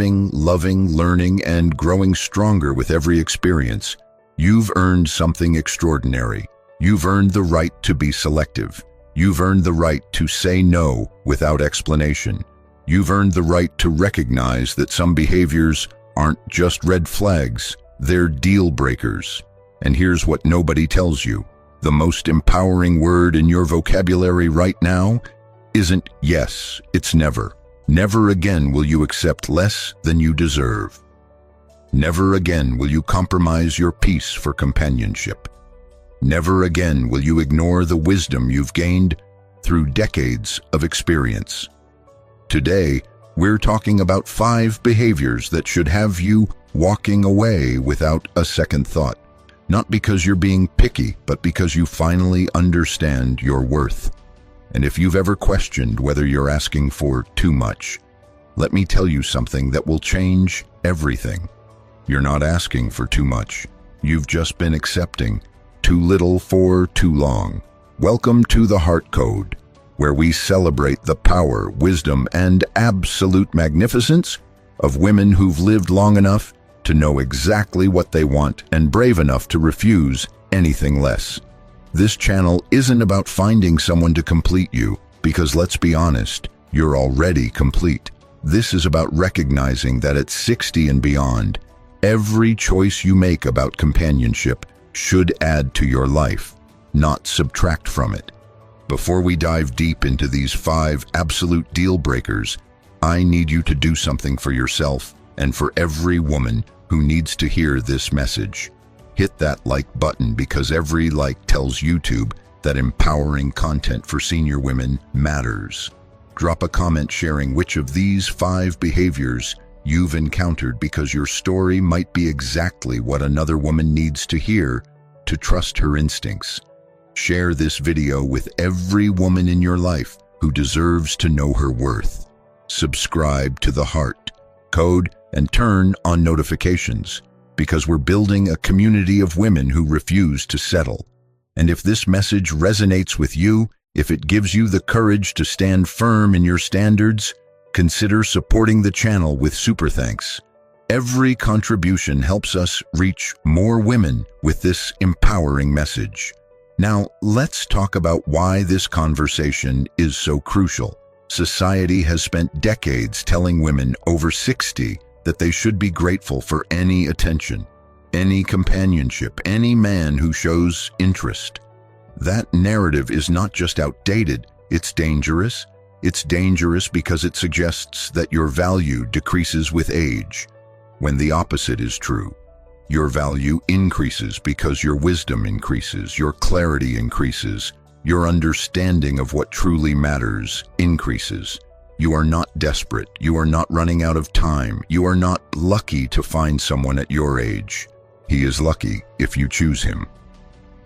developing, loving, learning, and growing stronger with every experience, you've earned something extraordinary. You've earned the right to be selective. You've earned the right to say no without explanation. You've earned the right to recognize that some behaviors aren't just red flags, they're deal breakers. And here's what nobody tells you. The most empowering word in your vocabulary right now isn't yes, it's never. Never again will you accept less than you deserve. Never again will you compromise your peace for companionship. Never again will you ignore the wisdom you've gained through decades of experience. Today, we're talking about 5 behaviors that should have you walking away without a second thought. Not because you're being picky, but because you finally understand your worth. And if you've ever questioned whether you're asking for too much, let me tell you something that will change everything. You're not asking for too much. You've just been accepting too little for too long. Welcome to the Heart Code, where we celebrate the power, wisdom, and absolute magnificence of women who've lived long enough to know exactly what they want and brave enough to refuse anything less. This channel isn't about finding someone to complete you, because let's be honest, you're already complete. This is about recognizing that at 60 and beyond, every choice you make about companionship should add to your life, not subtract from it. Before we dive deep into these 5 absolute deal breakers, I need you to do something for yourself and for every woman who needs to hear this message. Hit that like button, because every like tells YouTube that empowering content for senior women matters. Drop a comment sharing which of these 5 behaviors you've encountered, because your story might be exactly what another woman needs to hear to trust her instincts. Share this video with every woman in your life who deserves to know her worth. Subscribe to the Heart Code and turn on notifications, because we're building a community of women who refuse to settle. And if this message resonates with you, if it gives you the courage to stand firm in your standards, consider supporting the channel with super thanks. Every contribution helps us reach more women with this empowering message. Now, let's talk about why this conversation is so crucial. Society has spent decades telling women over 60 that they should be grateful for any attention, any companionship, any man who shows interest. That narrative is not just outdated, it's dangerous. It's dangerous because it suggests that your value decreases with age, when the opposite is true. Your value increases because your wisdom increases, your clarity increases, your understanding of what truly matters increases. You are not desperate. You are not running out of time. You are not lucky to find someone at your age. He is lucky if you choose him.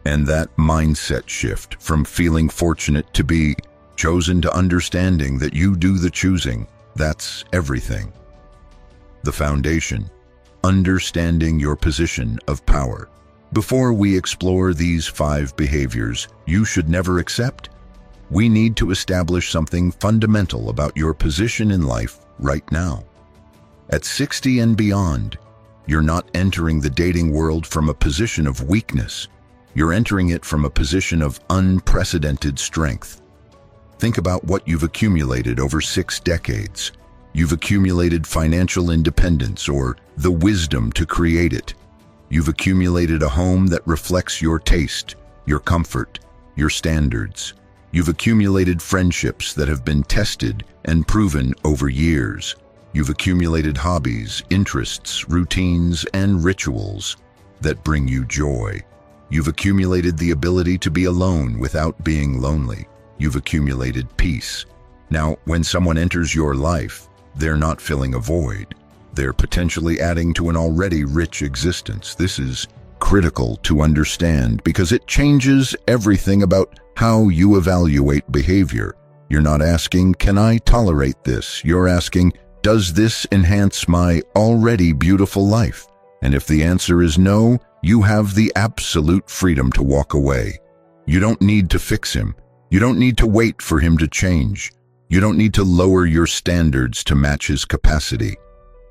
And that mindset shift from feeling fortunate to be chosen to understanding that you do the choosing, that's everything. The foundation, understanding your position of power. Before we explore these 5 behaviors you should never accept, we need to establish something fundamental about your position in life right now. At 60 and beyond, you're not entering the dating world from a position of weakness. You're entering it from a position of unprecedented strength. Think about what you've accumulated over 6 decades. You've accumulated financial independence or the wisdom to create it. You've accumulated a home that reflects your taste, your comfort, your standards. You've accumulated friendships that have been tested and proven over years. You've accumulated hobbies, interests, routines, and rituals that bring you joy. You've accumulated the ability to be alone without being lonely. You've accumulated peace. Now, when someone enters your life, they're not filling a void. They're potentially adding to an already rich existence. This is critical to understand because it changes everything about how you evaluate behavior. You're not asking, can I tolerate this? You're asking, does this enhance my already beautiful life? And if the answer is no, you have the absolute freedom to walk away. You don't need to fix him. You don't need to wait for him to change. You don't need to lower your standards to match his capacity.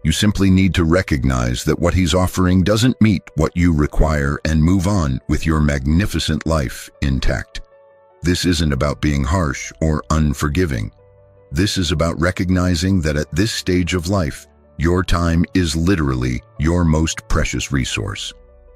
You simply need to recognize that what he's offering doesn't meet what you require and move on with your magnificent life intact. This isn't about being harsh or unforgiving. This is about recognizing that at this stage of life, your time is literally your most precious resource.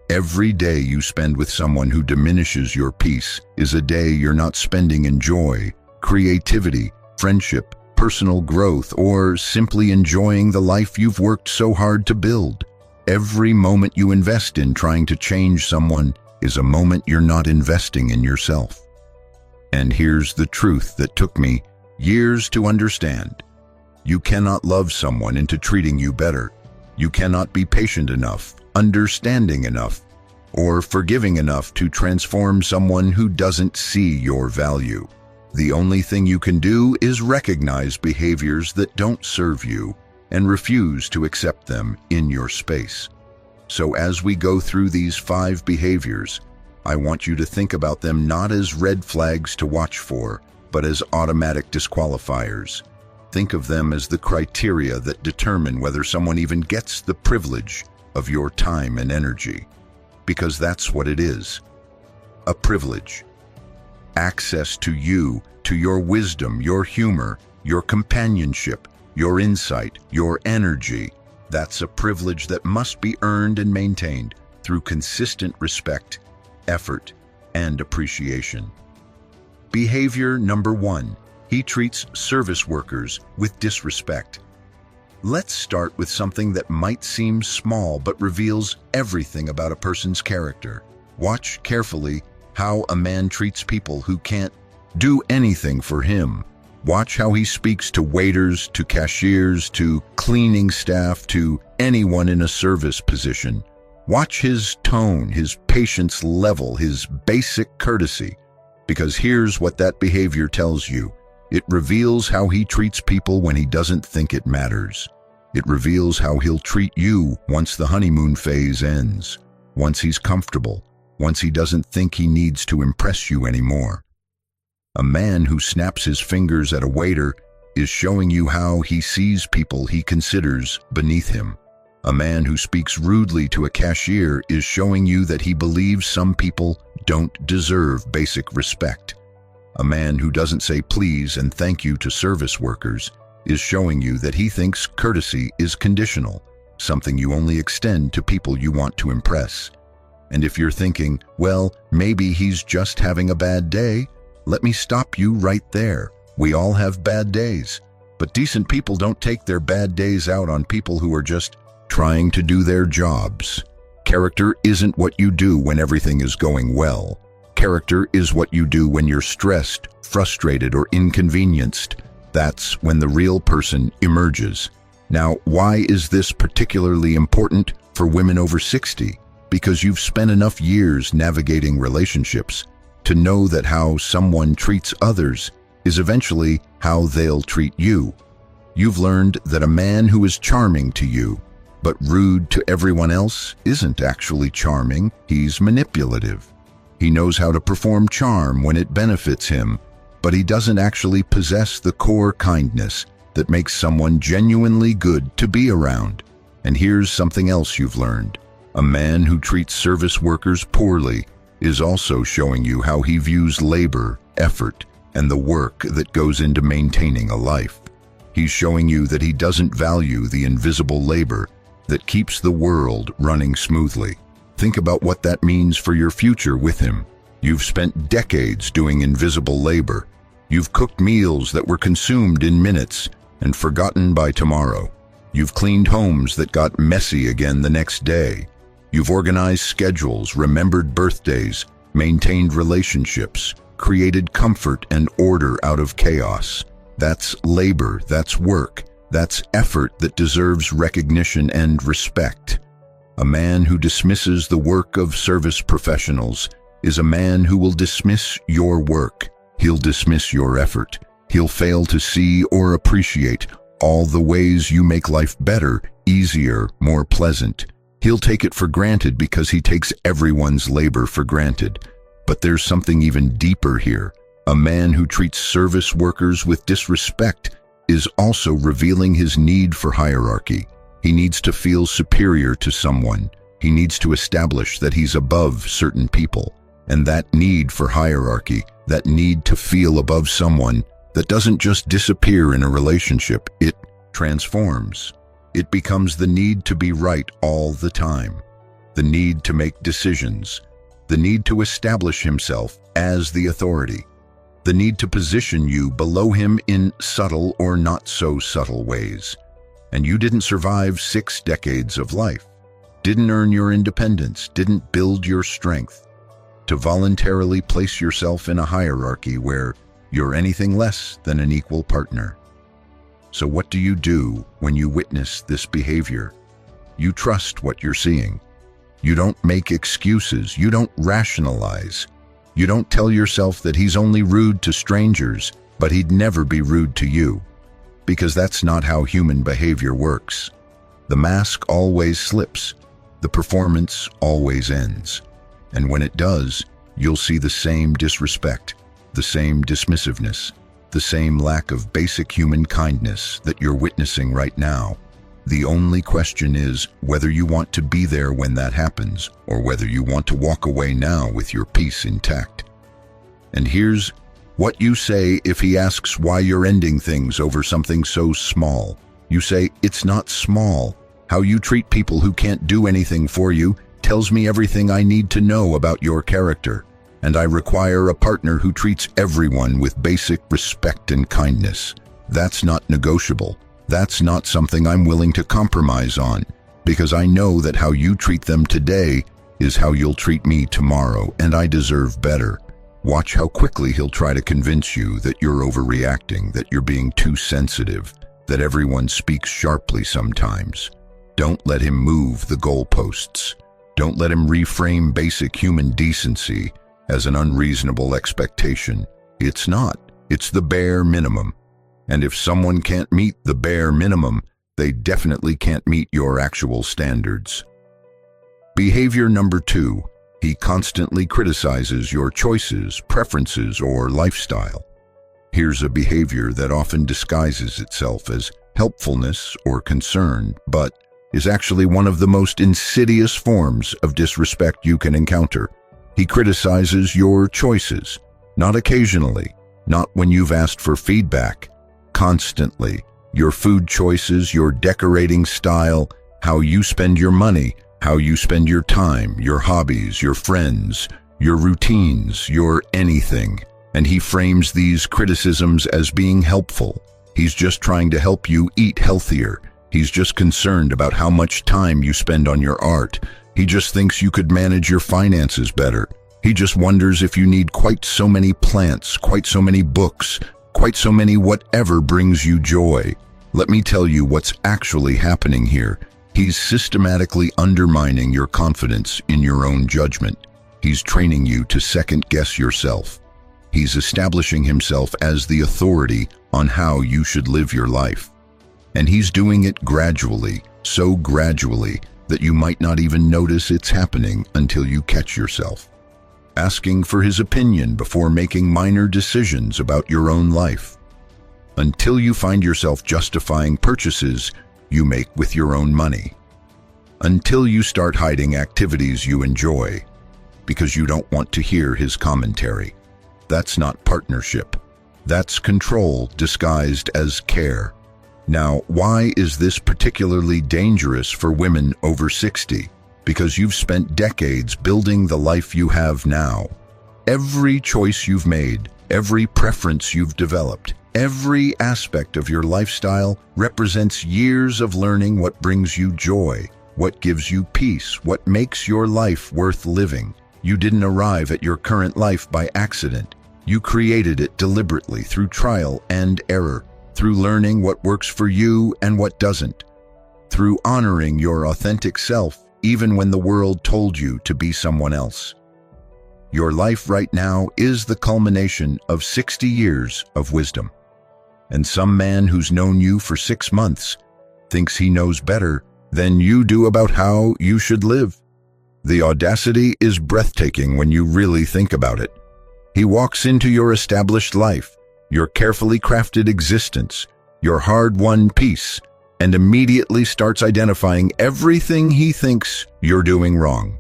Every day you spend with someone who diminishes your peace is a day you're not spending in joy, creativity, friendship, personal growth, or simply enjoying the life you've worked so hard to build. Every moment you invest in trying to change someone is a moment you're not investing in yourself. And here's the truth that took me years to understand. You cannot love someone into treating you better. You cannot be patient enough, understanding enough, or forgiving enough to transform someone who doesn't see your value. The only thing you can do is recognize behaviors that don't serve you and refuse to accept them in your space. So as we go through these 5 behaviors, I want you to think about them not as red flags to watch for, but as automatic disqualifiers. Think of them as the criteria that determine whether someone even gets the privilege of your time and energy. Because that's what it is. A privilege. Access to you, to your wisdom, your humor, your companionship, your insight, your energy. That's a privilege that must be earned and maintained through consistent respect, effort, and appreciation. Behavior number 1. He treats service workers with disrespect. Let's start with something that might seem small but reveals everything about a person's character. Watch carefully how a man treats people who can't do anything for him. Watch how he speaks to waiters, to cashiers, to cleaning staff, to anyone in a service position. Watch his tone, his patience level, his basic courtesy. Because here's what that behavior tells you. It reveals how he treats people when he doesn't think it matters. It reveals how he'll treat you once the honeymoon phase ends, once he's comfortable, once he doesn't think he needs to impress you anymore. A man who snaps his fingers at a waiter is showing you how he sees people he considers beneath him. A man who speaks rudely to a cashier is showing you that he believes some people don't deserve basic respect. A man who doesn't say please and thank you to service workers is showing you that he thinks courtesy is conditional, something you only extend to people you want to impress. And if you're thinking, well, maybe he's just having a bad day, let me stop you right there. We all have bad days, but decent people don't take their bad days out on people who are just trying to do their jobs. Character isn't what you do when everything is going well. Character is what you do when you're stressed, frustrated, or inconvenienced. That's when the real person emerges. Now, why is this particularly important for women over 60? Because you've spent enough years navigating relationships to know that how someone treats others is eventually how they'll treat you. You've learned that a man who is charming to you but rude to everyone else isn't actually charming, he's manipulative. He knows how to perform charm when it benefits him, but he doesn't actually possess the core kindness that makes someone genuinely good to be around. And here's something else you've learned. A man who treats service workers poorly is also showing you how he views labor, effort, and the work that goes into maintaining a life. He's showing you that he doesn't value the invisible labor that keeps the world running smoothly. Think about what that means for your future with him. You've spent decades doing invisible labor. You've cooked meals that were consumed in minutes and forgotten by tomorrow. You've cleaned homes that got messy again the next day. You've organized schedules, remembered birthdays, maintained relationships, created comfort and order out of chaos. That's labor, that's work, that's effort that deserves recognition and respect. A man who dismisses the work of service professionals is a man who will dismiss your work. He'll dismiss your effort. He'll fail to see or appreciate all the ways you make life better, easier, more pleasant. He'll take it for granted because he takes everyone's labor for granted. But there's something even deeper here. A man who treats service workers with disrespect is also revealing his need for hierarchy. He needs to feel superior to someone. He needs to establish that he's above certain people. And that need for hierarchy, that need to feel above someone, that doesn't just disappear in a relationship, it transforms. It becomes the need to be right all the time, the need to make decisions, the need to establish himself as the authority, the need to position you below him in subtle or not so subtle ways. And you didn't survive 6 decades of life, didn't earn your independence, didn't build your strength to voluntarily place yourself in a hierarchy where you're anything less than an equal partner. So what do you do when you witness this behavior? You trust what you're seeing. You don't make excuses. You don't rationalize. You don't tell yourself that he's only rude to strangers, but he'd never be rude to you. Because that's not how human behavior works. The mask always slips. The performance always ends. And when it does, you'll see the same disrespect, the same dismissiveness, the same lack of basic human kindness that you're witnessing right now. The only question is whether you want to be there when that happens, or whether you want to walk away now with your peace intact. And here's what you say if he asks why you're ending things over something so small. You say, "It's not small. How you treat people who can't do anything for you tells me everything I need to know about your character, and I require a partner who treats everyone with basic respect and kindness. That's not negotiable. That's not something I'm willing to compromise on, because I know that how you treat them today is how you'll treat me tomorrow, and I deserve better." Watch how quickly he'll try to convince you that you're overreacting, that you're being too sensitive, that everyone speaks sharply sometimes. Don't let him move the goalposts. Don't let him reframe basic human decency as an unreasonable expectation. It's not. It's the bare minimum. And if someone can't meet the bare minimum, they definitely can't meet your actual standards. Behavior number 2. He constantly criticizes your choices, preferences, or lifestyle. Here's a behavior that often disguises itself as helpfulness or concern, but is actually one of the most insidious forms of disrespect you can encounter. He criticizes your choices, not occasionally, not when you've asked for feedback, constantly. Your food choices, your decorating style, how you spend your money, how you spend your time, your hobbies, your friends, your routines, your anything. And he frames these criticisms as being helpful. He's just trying to help you eat healthier. He's just concerned about how much time you spend on your art. He just thinks you could manage your finances better. He just wonders if you need quite so many plants, quite so many books, quite so many whatever brings you joy. Let me tell you what's actually happening here. He's systematically undermining your confidence in your own judgment. He's training you to second-guess yourself. He's establishing himself as the authority on how you should live your life. And he's doing it gradually, so gradually that you might not even notice it's happening until you catch yourself. Asking for his opinion before making minor decisions about your own life. Until you find yourself justifying purchases you make with your own money. Until you start hiding activities you enjoy because you don't want to hear his commentary. That's not partnership. That's control disguised as care. Now, why is this particularly dangerous for women over 60? Because you've spent decades building the life you have now. Every choice you've made, every preference you've developed, every aspect of your lifestyle represents years of learning what brings you joy, what gives you peace, what makes your life worth living. You didn't arrive at your current life by accident. You created it deliberately through trial and error, through learning what works for you and what doesn't, through honoring your authentic self even when the world told you to be someone else. Your life right now is the culmination of 60 years of wisdom. And some man who's known you for 6 months thinks he knows better than you do about how you should live. The audacity is breathtaking when you really think about it. He walks into your established life, your carefully crafted existence, your hard-won peace, and immediately starts identifying everything he thinks you're doing wrong.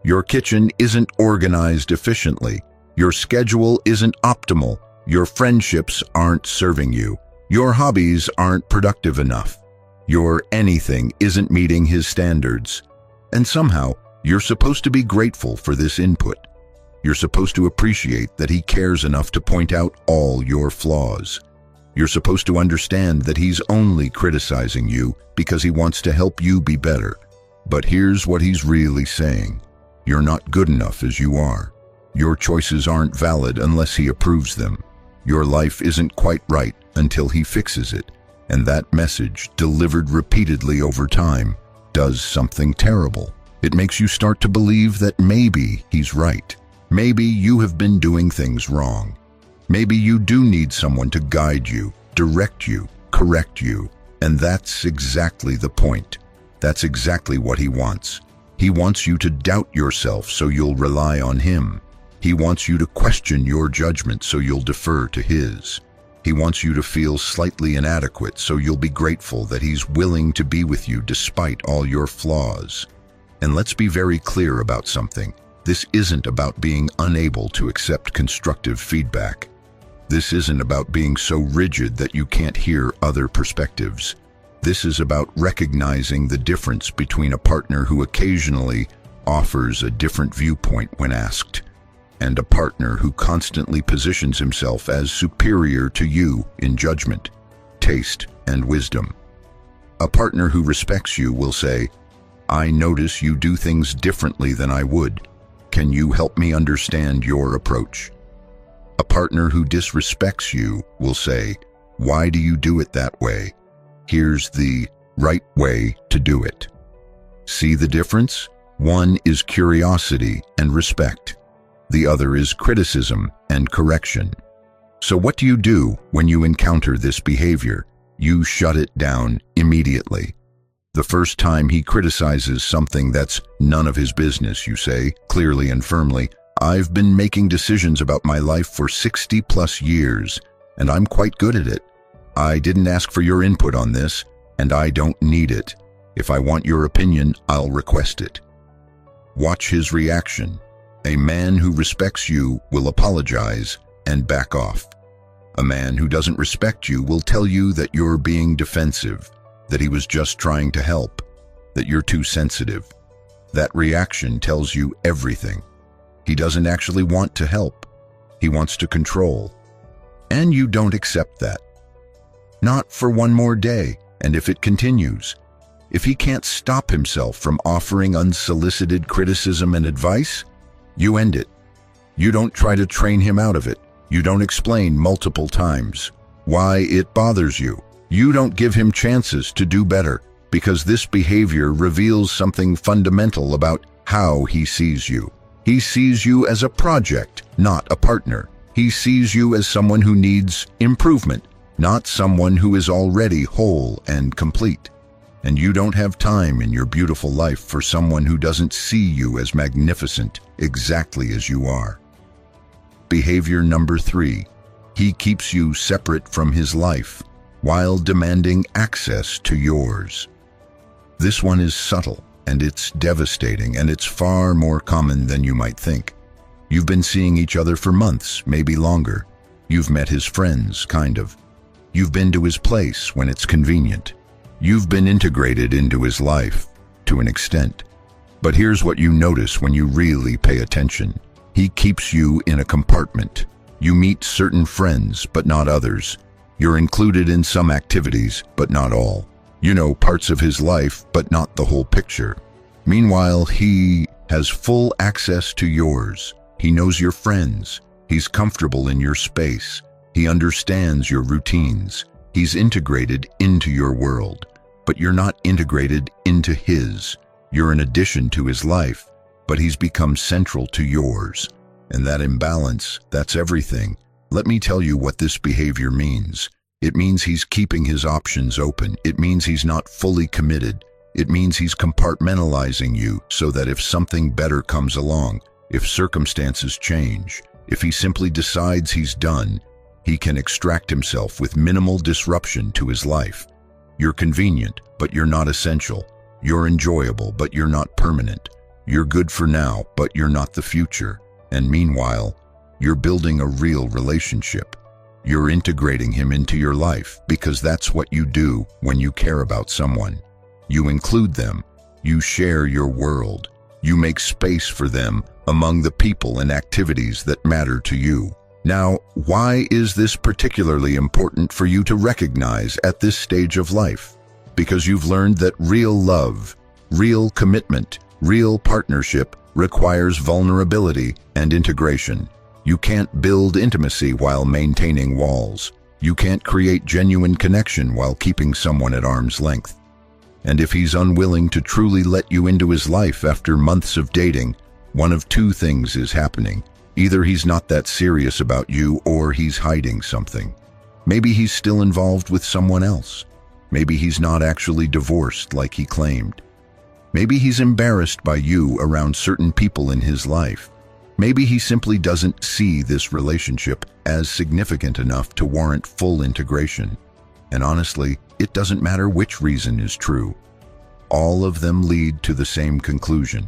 Your kitchen isn't organized efficiently. Your schedule isn't optimal. Your friendships aren't serving you. Your hobbies aren't productive enough. Your anything isn't meeting his standards. And somehow, you're supposed to be grateful for this input. You're supposed to appreciate that he cares enough to point out all your flaws. You're supposed to understand that he's only criticizing you because he wants to help you be better. But here's what he's really saying. You're not good enough as you are. Your choices aren't valid unless he approves them. Your life isn't quite right until he fixes it. And that message, delivered repeatedly over time, does something terrible. It makes you start to believe that maybe he's right. Maybe you have been doing things wrong. Maybe you do need someone to guide you, direct you, correct you. And that's exactly the point. That's exactly what he wants. He wants you to doubt yourself so you'll rely on him. He wants you to question your judgment so you'll defer to his. He wants you to feel slightly inadequate so you'll be grateful that he's willing to be with you despite all your flaws. And let's be very clear about something. This isn't about being unable to accept constructive feedback. This isn't about being so rigid that you can't hear other perspectives. This is about recognizing the difference between a partner who occasionally offers a different viewpoint when asked, and a partner who constantly positions himself as superior to you in judgment, taste, and wisdom. A partner who respects you will say, "I notice you do things differently than I would. Can you help me understand your approach?" A partner who disrespects you will say, "Why do you do it that way? Here's the right way to do it." See the difference? One is curiosity and respect. The other is criticism and correction. So what do you do when you encounter this behavior? You shut it down immediately. The first time he criticizes something that's none of his business, you say, clearly and firmly, "I've been making decisions about my life for 60+ years, and I'm quite good at it. I didn't ask for your input on this, and I don't need it. If I want your opinion, I'll request it." Watch his reaction. A man who respects you will apologize and back off. A man who doesn't respect you will tell you that you're being defensive, that he was just trying to help, that you're too sensitive. That reaction tells you everything. He doesn't actually want to help. He wants to control. And you don't accept that. Not for one more day, and if it continues. If he can't stop himself from offering unsolicited criticism and advice, you end it. You don't try to train him out of it. You don't explain multiple times why it bothers you. You don't give him chances to do better, because this behavior reveals something fundamental about how he sees you. He sees you as a project, not a partner. He sees you as someone who needs improvement, not someone who is already whole and complete. And you don't have time in your beautiful life for someone who doesn't see you as magnificent, exactly as you are. Behavior number 3. He keeps you separate from his life while demanding access to yours. This one is subtle, and it's devastating, and it's far more common than you might think. You've been seeing each other for months, maybe longer. You've met his friends, kind of. You've been to his place when it's convenient. You've been integrated into his life, to an extent. But here's what you notice when you really pay attention. He keeps you in a compartment. You meet certain friends, but not others. You're included in some activities, but not all. You know parts of his life, but not the whole picture. Meanwhile, he has full access to yours. He knows your friends. He's comfortable in your space. He understands your routines. He's integrated into your world, but you're not integrated into his. You're an addition to his life, but he's become central to yours. And that imbalance, that's everything. Let me tell you what this behavior means. It means he's keeping his options open. It means he's not fully committed. It means he's compartmentalizing you so that if something better comes along, if circumstances change, if he simply decides he's done, he can extract himself with minimal disruption to his life. You're convenient, but you're not essential. You're enjoyable, but you're not permanent. You're good for now, but you're not the future. And meanwhile, you're building a real relationship. You're integrating him into your life because that's what you do when you care about someone. You include them. You share your world. You make space for them among the people and activities that matter to you. Now, why is this particularly important for you to recognize at this stage of life? Because you've learned that real love, real commitment, real partnership requires vulnerability and integration. You can't build intimacy while maintaining walls. You can't create genuine connection while keeping someone at arm's length. And if he's unwilling to truly let you into his life after months of dating, one of two things is happening. Either he's not that serious about you or he's hiding something. Maybe he's still involved with someone else. Maybe he's not actually divorced like he claimed. Maybe he's embarrassed by you around certain people in his life. Maybe he simply doesn't see this relationship as significant enough to warrant full integration. And honestly, it doesn't matter which reason is true. All of them lead to the same conclusion.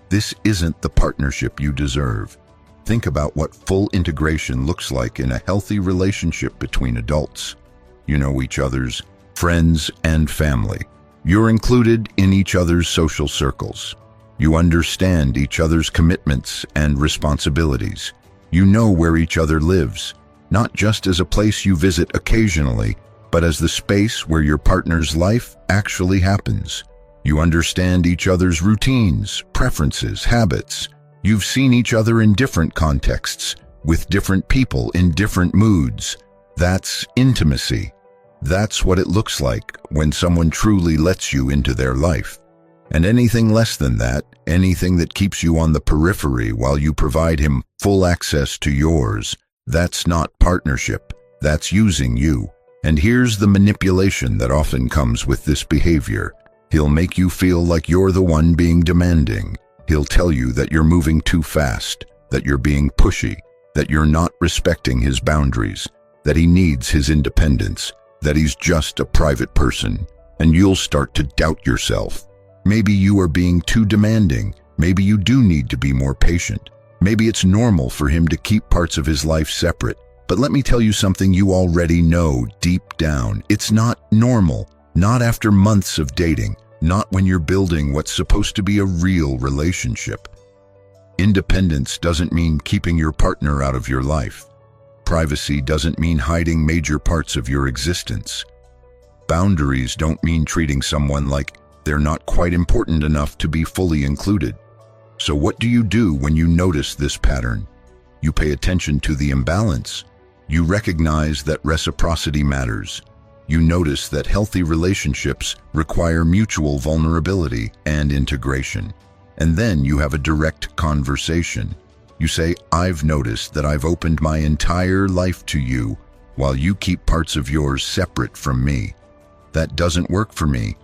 This isn't the partnership you deserve. Think about what full integration looks like in a healthy relationship between adults. You know each other's friends and family. You're included in each other's social circles. You understand each other's commitments and responsibilities. You know where each other lives, not just as a place you visit occasionally, but as the space where your partner's life actually happens. You understand each other's routines, preferences, habits. You've seen each other in different contexts, with different people in different moods. That's intimacy. That's what it looks like when someone truly lets you into their life. And anything less than that, anything that keeps you on the periphery while you provide him full access to yours, that's not partnership. That's using you. And here's the manipulation that often comes with this behavior. He'll make you feel like you're the one being demanding. He'll tell you that you're moving too fast, that you're being pushy, that you're not respecting his boundaries, that he needs his independence, that he's just a private person, and you'll start to doubt yourself. Maybe you are being too demanding. Maybe you do need to be more patient. Maybe it's normal for him to keep parts of his life separate. But let me tell you something you already know deep down. It's not normal. Not after months of dating. Not when you're building what's supposed to be a real relationship. Independence doesn't mean keeping your partner out of your life. Privacy doesn't mean hiding major parts of your existence. Boundaries don't mean treating someone like they're not quite important enough to be fully included. So what do you do when you notice this pattern? You pay attention to the imbalance. You recognize that reciprocity matters. You notice that healthy relationships require mutual vulnerability and integration. And then you have a direct conversation. You say, I've noticed that I've opened my entire life to you while you keep parts of yours separate from me. That doesn't work for me.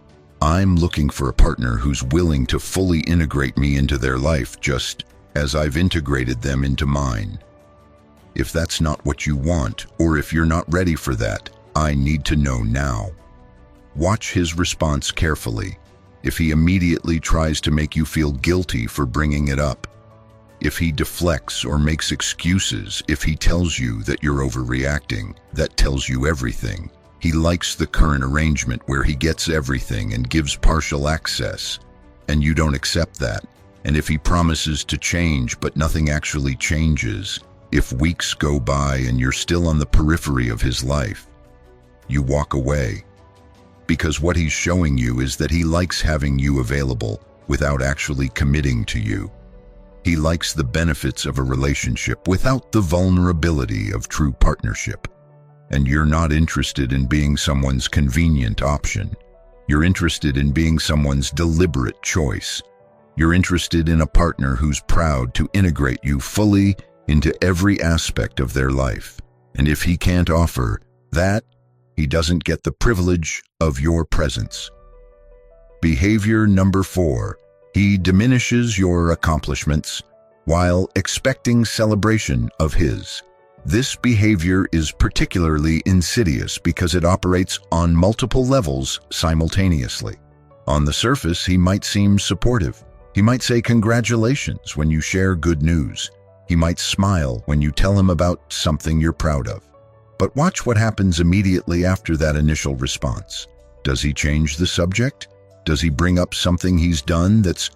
I'm looking for a partner who's willing to fully integrate me into their life just as I've integrated them into mine. If that's not what you want, or if you're not ready for that, I need to know now. Watch his response carefully. If he immediately tries to make you feel guilty for bringing it up, if he deflects or makes excuses, if he tells you that you're overreacting, that tells you everything. He likes the current arrangement where he gets everything and gives partial access, and you don't accept that. And if he promises to change but nothing actually changes, if weeks go by and you're still on the periphery of his life, you walk away. Because what he's showing you is that he likes having you available without actually committing to you. He likes the benefits of a relationship without the vulnerability of true partnership. And you're not interested in being someone's convenient option. You're interested in being someone's deliberate choice. You're interested in a partner who's proud to integrate you fully into every aspect of their life. And if he can't offer that, he doesn't get the privilege of your presence. Behavior number 4. He diminishes your accomplishments while expecting celebration of his. This behavior is particularly insidious because it operates on multiple levels simultaneously. On the surface, he might seem supportive. He might say congratulations when you share good news. He might smile when you tell him about something you're proud of. But watch what happens immediately after that initial response. Does he change the subject? Does he bring up something he's done that's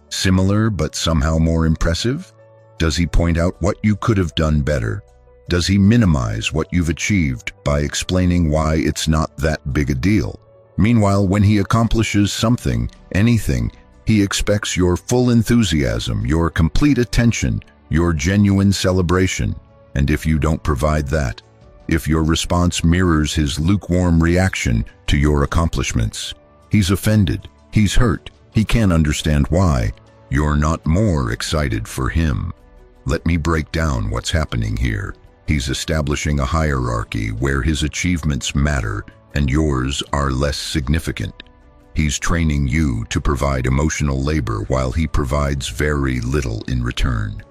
similar but somehow more impressive? Does he point out what you could have done better? Does he minimize what you've achieved by explaining why it's not that big a deal? Meanwhile, when he accomplishes something, anything, he expects your full enthusiasm, your complete attention, your genuine celebration. And if you don't provide that, if your response mirrors his lukewarm reaction to your accomplishments, he's offended, he's hurt, he can't understand why you're not more excited for him. Let me break down what's happening here. He's establishing a hierarchy where his achievements matter and yours are less significant. He's training you to provide emotional labor while he provides very little in return.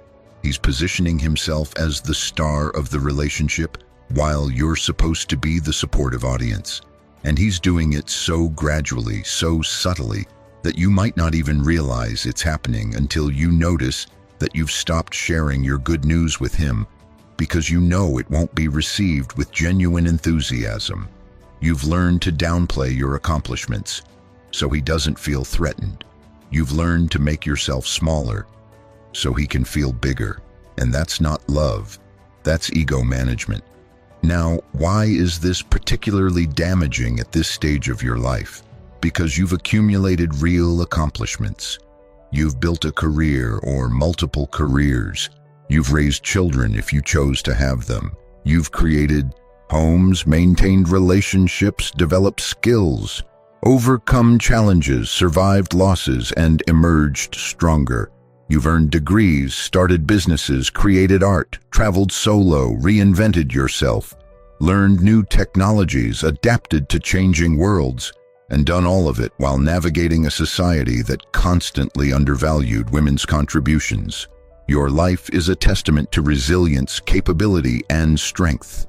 He's positioning himself as the star of the relationship while you're supposed to be the supportive audience. And he's doing it so gradually, so subtly, that you might not even realize it's happening until you notice that you've stopped sharing your good news with him because you know it won't be received with genuine enthusiasm. You've learned to downplay your accomplishments so he doesn't feel threatened. You've learned to make yourself smaller so he can feel bigger. And that's not love, that's ego management. Now, why is this particularly damaging at this stage of your life? Because you've accumulated real accomplishments. You've built a career or multiple careers. You've raised children if you chose to have them. You've created homes, maintained relationships, developed skills, overcome challenges, survived losses, and emerged stronger. You've earned degrees, started businesses, created art, traveled solo, reinvented yourself, learned new technologies, adapted to changing worlds, and done all of it while navigating a society that constantly undervalued women's contributions. Your life is a testament to resilience, capability, and strength.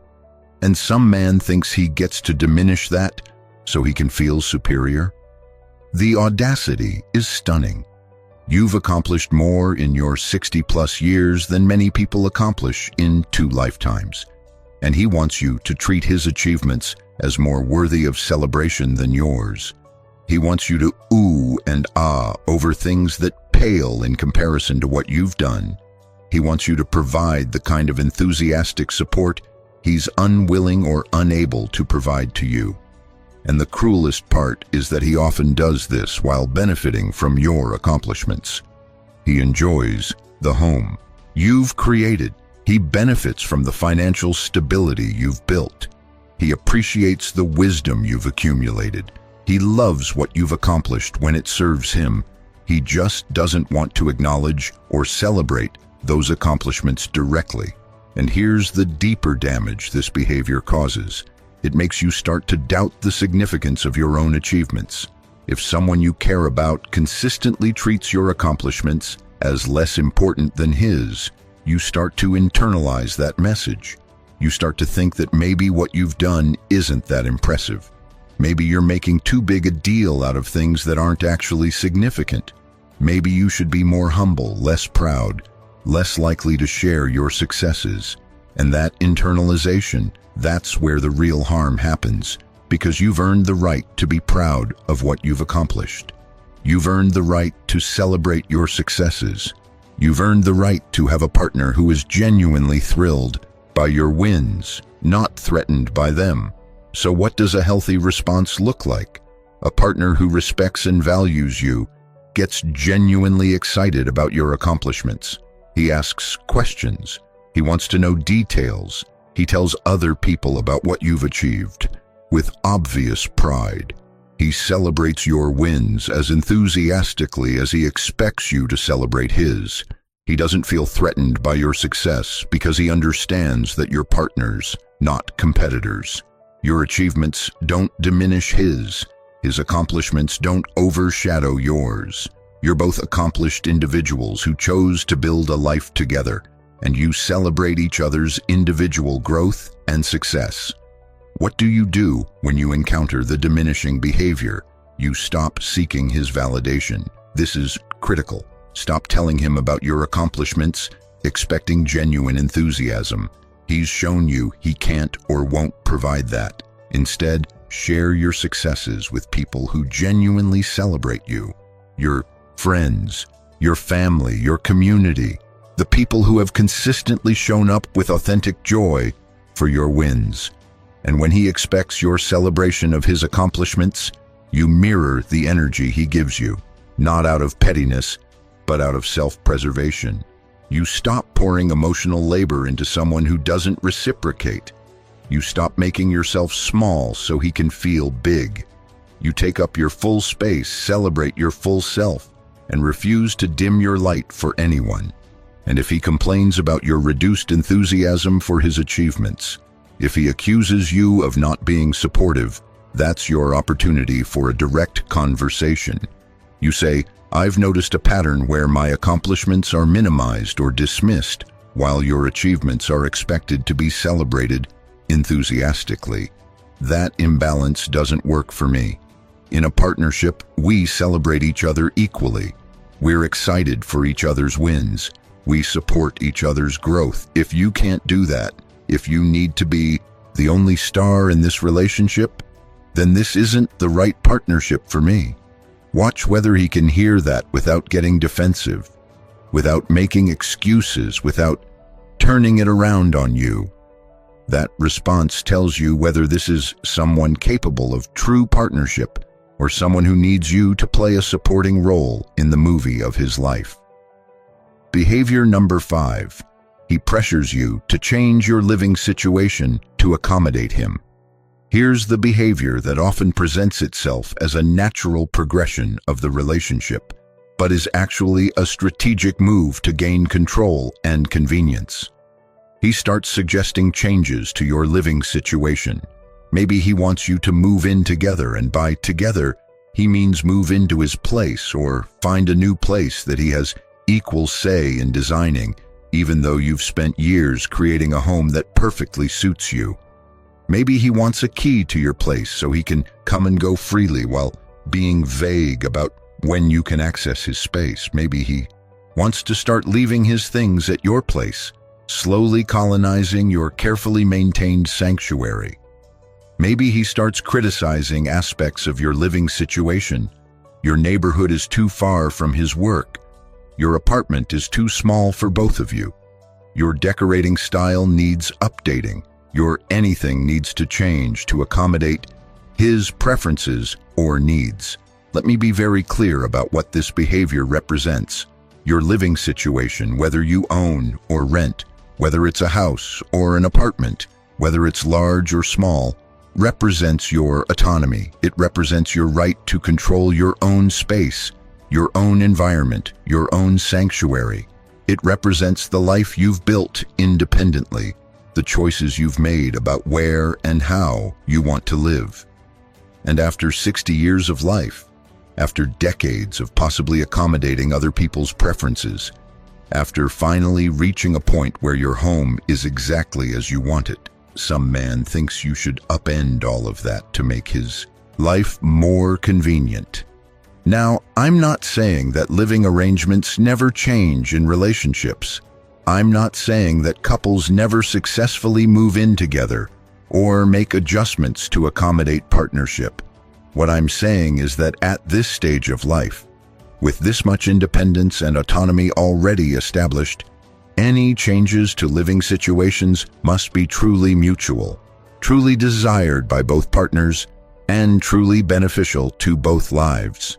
And some man thinks he gets to diminish that so he can feel superior. The audacity is stunning. You've accomplished more in your 60-plus years than many people accomplish in 2 lifetimes. And he wants you to treat his achievements as more worthy of celebration than yours. He wants you to ooh and ah over things that pale in comparison to what you've done. He wants you to provide the kind of enthusiastic support he's unwilling or unable to provide to you. And the cruelest part is that he often does this while benefiting from your accomplishments. He enjoys the home you've created. He benefits from the financial stability you've built. He appreciates the wisdom you've accumulated. He loves what you've accomplished when it serves him. He just doesn't want to acknowledge or celebrate those accomplishments directly. And here's the deeper damage this behavior causes. It makes you start to doubt the significance of your own achievements. If someone you care about consistently treats your accomplishments as less important than his, you start to internalize that message. You start to think that maybe what you've done isn't that impressive. Maybe you're making too big a deal out of things that aren't actually significant. Maybe you should be more humble, less proud, less likely to share your successes. And that internalization, that's where the real harm happens, because you've earned the right to be proud of what you've accomplished. You've earned the right to celebrate your successes. You've earned the right to have a partner who is genuinely thrilled by your wins, not threatened by them. So what does a healthy response look like? A partner who respects and values you, gets genuinely excited about your accomplishments. He asks questions. He wants to know details. He tells other people about what you've achieved with obvious pride. He celebrates your wins as enthusiastically as he expects you to celebrate his. He doesn't feel threatened by your success because he understands that you're partners, not competitors. Your achievements don't diminish his. His accomplishments don't overshadow yours. You're both accomplished individuals who chose to build a life together. and you celebrate each other's individual growth and success. What do you do when you encounter the diminishing behavior? You stop seeking his validation. This is critical. Stop telling him about your accomplishments, expecting genuine enthusiasm. He's shown you he can't or won't provide that. Instead, share your successes with people who genuinely celebrate you. Your friends, your family, your community, the people who have consistently shown up with authentic joy for your wins. And when he expects your celebration of his accomplishments, you mirror the energy he gives you, not out of pettiness, but out of self-preservation. You stop pouring emotional labor into someone who doesn't reciprocate. You stop making yourself small so he can feel big. You take up your full space, celebrate your full self, and refuse to dim your light for anyone. And if he complains about your reduced enthusiasm for his achievements, if he accuses you of not being supportive, that's your opportunity for a direct conversation. You say, "I've noticed a pattern where my accomplishments are minimized or dismissed, while your achievements are expected to be celebrated enthusiastically. That imbalance doesn't work for me. In a partnership, we celebrate each other equally. We're excited for each other's wins. We support each other's growth. If you can't do that, if you need to be the only star in this relationship, then this isn't the right partnership for me." Watch whether he can hear that without getting defensive, without making excuses, without turning it around on you. That response tells you whether this is someone capable of true partnership or someone who needs you to play a supporting role in the movie of his life. Behavior number 5. He pressures you to change your living situation to accommodate him. Here's the behavior that often presents itself as a natural progression of the relationship, but is actually a strategic move to gain control and convenience. He starts suggesting changes to your living situation. Maybe he wants you to move in together, and by together, he means move into his place or find a new place that he has equal say in designing, even though you've spent years creating a home that perfectly suits you. Maybe he wants a key to your place so he can come and go freely while being vague about when you can access his space. Maybe he wants to start leaving his things at your place, slowly colonizing your carefully maintained sanctuary. Maybe he starts criticizing aspects of your living situation. Your neighborhood is too far from his work. Your apartment is too small for both of you. Your decorating style needs updating. Your anything needs to change to accommodate his preferences or needs. Let me be very clear about what this behavior represents. Your living situation, whether you own or rent, whether it's a house or an apartment, whether it's large or small, represents your autonomy. It represents your right to control your own space, your own environment, your own sanctuary. It represents the life you've built independently, the choices you've made about where and how you want to live. And after 60 years of life, after decades of possibly accommodating other people's preferences, after finally reaching a point where your home is exactly as you want it, some man thinks you should upend all of that to make his life more convenient. Now, I'm not saying that living arrangements never change in relationships. I'm not saying that couples never successfully move in together or make adjustments to accommodate partnership. What I'm saying is that at this stage of life, with this much independence and autonomy already established, any changes to living situations must be truly mutual, truly desired by both partners, and truly beneficial to both lives.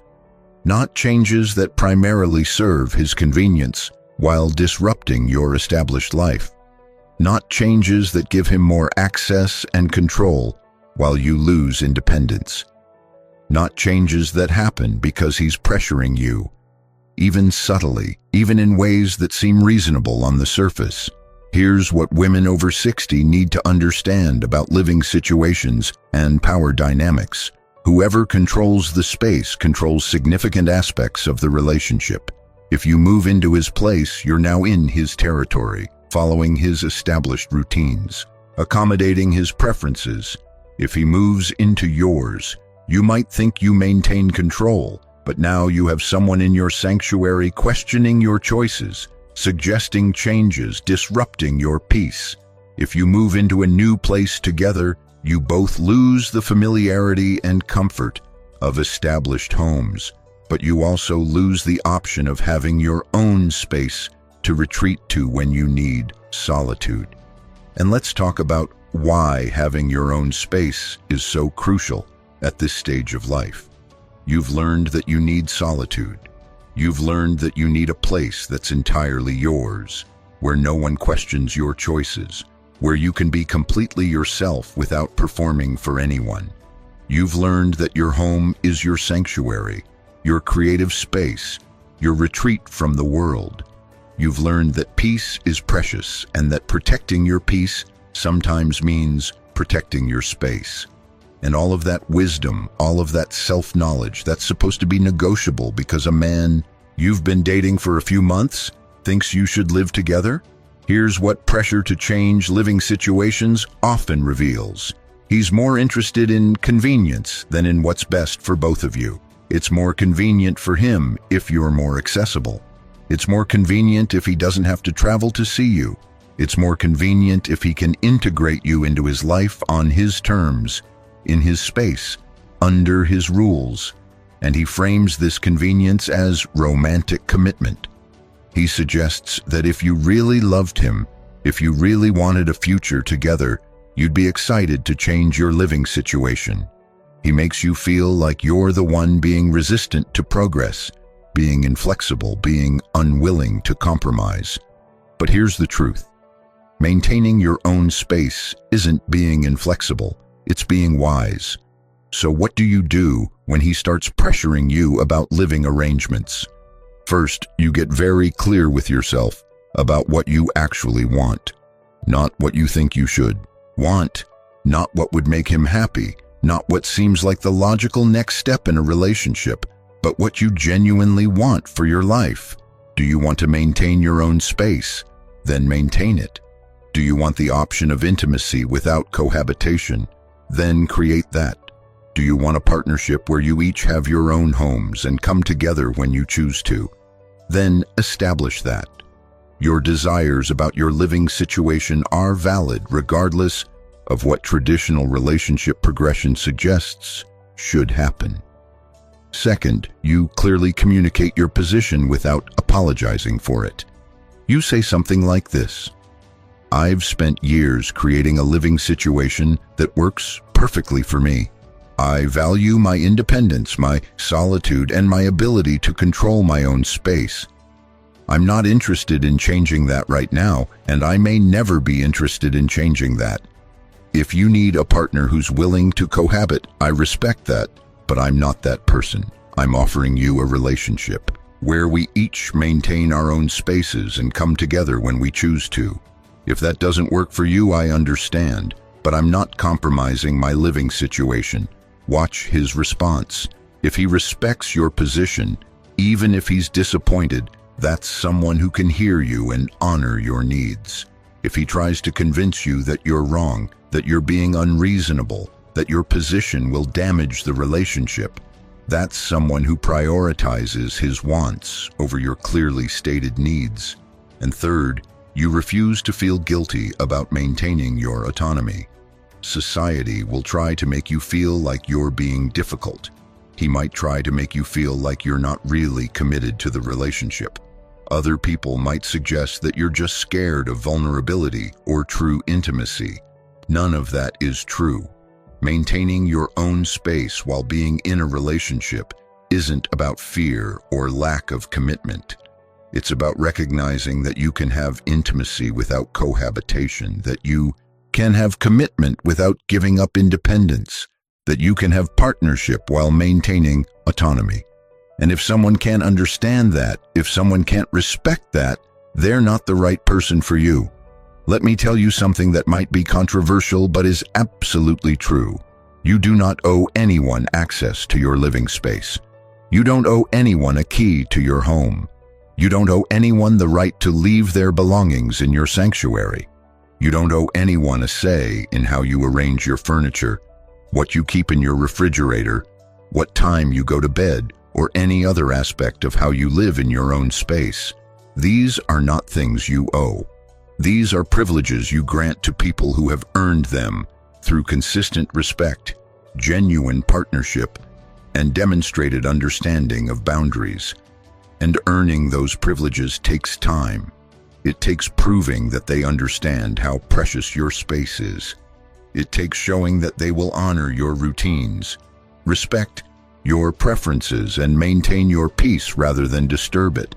Not changes that primarily serve his convenience while disrupting your established life. Not changes that give him more access and control while you lose independence. Not changes that happen because he's pressuring you, even subtly, even in ways that seem reasonable on the surface. Here's what women over 60 need to understand about living situations and power dynamics. Whoever controls the space controls significant aspects of the relationship. If you move into his place, you're now in his territory. following his established routines, accommodating his preferences. If he moves into yours, you might think you maintain control, but now you have someone in your sanctuary questioning your choices, suggesting changes, disrupting your peace. If you move into a new place together, you both lose the familiarity and comfort of established homes, but you also lose the option of having your own space to retreat to when you need solitude. And let's talk about why having your own space is so crucial at this stage of life. You've learned that you need solitude. You've learned that you need a place that's entirely yours, where no one questions your choices, where you can be completely yourself without performing for anyone. You've learned that your home is your sanctuary, your creative space, your retreat from the world. You've learned that peace is precious and that protecting your peace sometimes means protecting your space. And all of that wisdom, all of that self-knowledge, that's supposed to be negotiable because a man you've been dating for a few months thinks you should live together? Here's what pressure to change living situations often reveals. He's more interested in convenience than in what's best for both of you. It's more convenient for him if you're more accessible. It's more convenient if he doesn't have to travel to see you. It's more convenient if he can integrate you into his life on his terms, in his space, under his rules. And he frames this convenience as romantic commitment. He suggests that if you really loved him, if you really wanted a future together, you'd be excited to change your living situation. He makes you feel like you're the one being resistant to progress, being inflexible, being unwilling to compromise. But here's the truth. Maintaining your own space isn't being inflexible, it's being wise. So what do you do when he starts pressuring you about living arrangements? First, you get very clear with yourself about what you actually want, not what you think you should want, not what would make him happy, not what seems like the logical next step in a relationship, but what you genuinely want for your life. Do you want to maintain your own space? Then maintain it. Do you want the option of intimacy without cohabitation? Then create that. Do you want a partnership where you each have your own homes and come together when you choose to? Then establish that. Your desires about your living situation are valid regardless of what traditional relationship progression suggests should happen. Second, you clearly communicate your position without apologizing for it. You say something like this: I've spent years creating a living situation that works perfectly for me. I value my independence, my solitude, and my ability to control my own space. I'm not interested in changing that right now, and I may never be interested in changing that. If you need a partner who's willing to cohabit, I respect that, but I'm not that person. I'm offering you a relationship where we each maintain our own spaces and come together when we choose to. If that doesn't work for you, I understand, but I'm not compromising my living situation. Watch his response. If he respects your position, even if he's disappointed, that's someone who can hear you and honor your needs. If he tries to convince you that you're wrong, that you're being unreasonable, that your position will damage the relationship, that's someone who prioritizes his wants over your clearly stated needs. And third, you refuse to feel guilty about maintaining your autonomy. Society will try to make you feel like you're being difficult. He might try to make you feel like you're not really committed to the relationship. Other people might suggest that you're just scared of vulnerability or true intimacy. None of that is true. Maintaining your own space while being in a relationship isn't about fear or lack of commitment. It's about recognizing that you can have intimacy without cohabitation, that you can have commitment without giving up independence, that you can have partnership while maintaining autonomy. And if someone can't understand that, if someone can't respect that, they're not the right person for you. Let me tell you something that might be controversial but is absolutely true. You do not owe anyone access to your living space. You don't owe anyone a key to your home. You don't owe anyone the right to leave their belongings in your sanctuary. You don't owe anyone a say in how you arrange your furniture, what you keep in your refrigerator, what time you go to bed, or any other aspect of how you live in your own space. These are not things you owe. These are privileges you grant to people who have earned them through consistent respect, genuine partnership, and demonstrated understanding of boundaries. And earning those privileges takes time. It takes proving that they understand how precious your space is. It takes showing that they will honor your routines, respect your preferences, and maintain your peace rather than disturb it.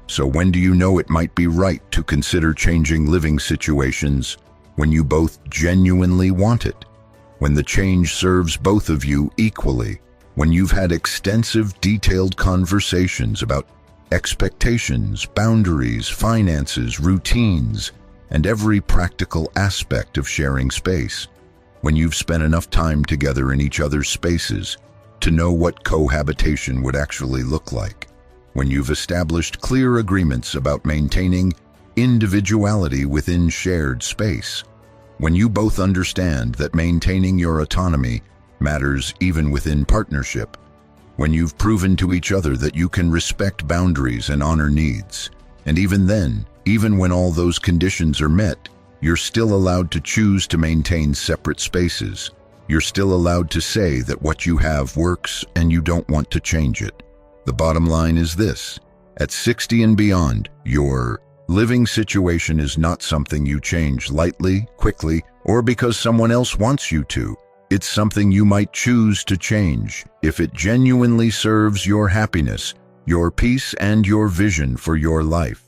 So when do you know it might be right to consider changing living situations? When you both genuinely want it. When the change serves both of you equally. When you've had extensive, detailed conversations about expectations, boundaries, finances, routines, and every practical aspect of sharing space. When you've spent enough time together in each other's spaces to know what cohabitation would actually look like. When you've established clear agreements about maintaining individuality within shared space. When you both understand that maintaining your autonomy matters even within partnership. When you've proven to each other that you can respect boundaries and honor needs. And even then, even when all those conditions are met, you're still allowed to choose to maintain separate spaces. You're still allowed to say that what you have works and you don't want to change it. The bottom line is this: at 60 and beyond, your living situation is not something you change lightly, quickly, or because someone else wants you to. It's something you might choose to change if it genuinely serves your happiness, your peace, and your vision for your life.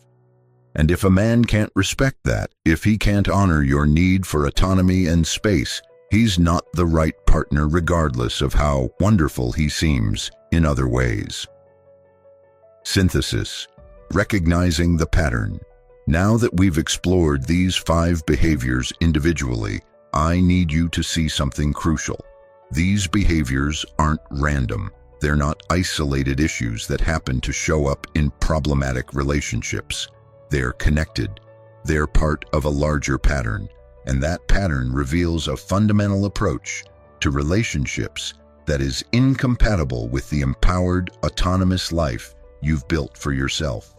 And if a man can't respect that, if he can't honor your need for autonomy and space, he's not the right partner regardless of how wonderful he seems in other ways. Synthesis. Recognizing the pattern. Now that we've explored these 5 behaviors individually, I need you to see something crucial. These behaviors aren't random. They're not isolated issues that happen to show up in problematic relationships. They're connected. They're part of a larger pattern, and that pattern reveals a fundamental approach to relationships that is incompatible with the empowered, autonomous life you've built for yourself.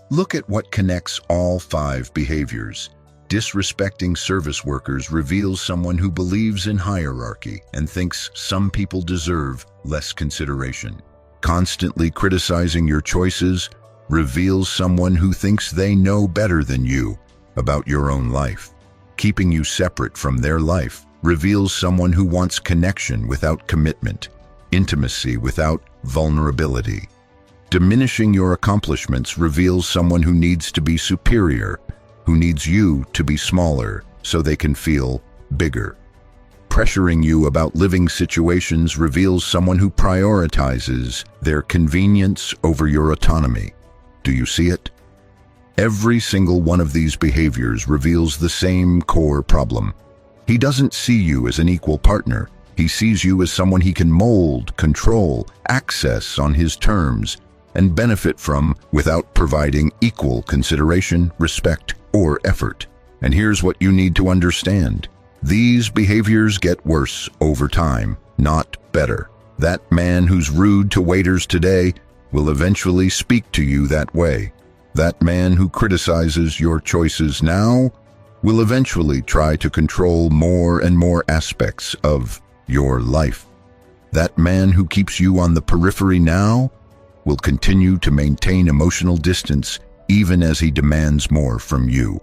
Look at what connects all 5 behaviors. Disrespecting service workers reveals someone who believes in hierarchy and thinks some people deserve less consideration. Constantly criticizing your choices reveals someone who thinks they know better than you about your own life. Keeping you separate from their life reveals someone who wants connection without commitment, intimacy without vulnerability. Diminishing your accomplishments reveals someone who needs to be superior, who needs you to be smaller so they can feel bigger. Pressuring you about living situations reveals someone who prioritizes their convenience over your autonomy. Do you see it? Every single one of these behaviors reveals the same core problem. He doesn't see you as an equal partner. He sees you as someone he can mold, control, access on his terms, and benefit from without providing equal consideration, respect, or effort. And here's what you need to understand. These behaviors get worse over time, not better. That man who's rude to waiters today will eventually speak to you that way. That man who criticizes your choices now will eventually try to control more and more aspects of your life. That man who keeps you on the periphery now will continue to maintain emotional distance even as he demands more from you.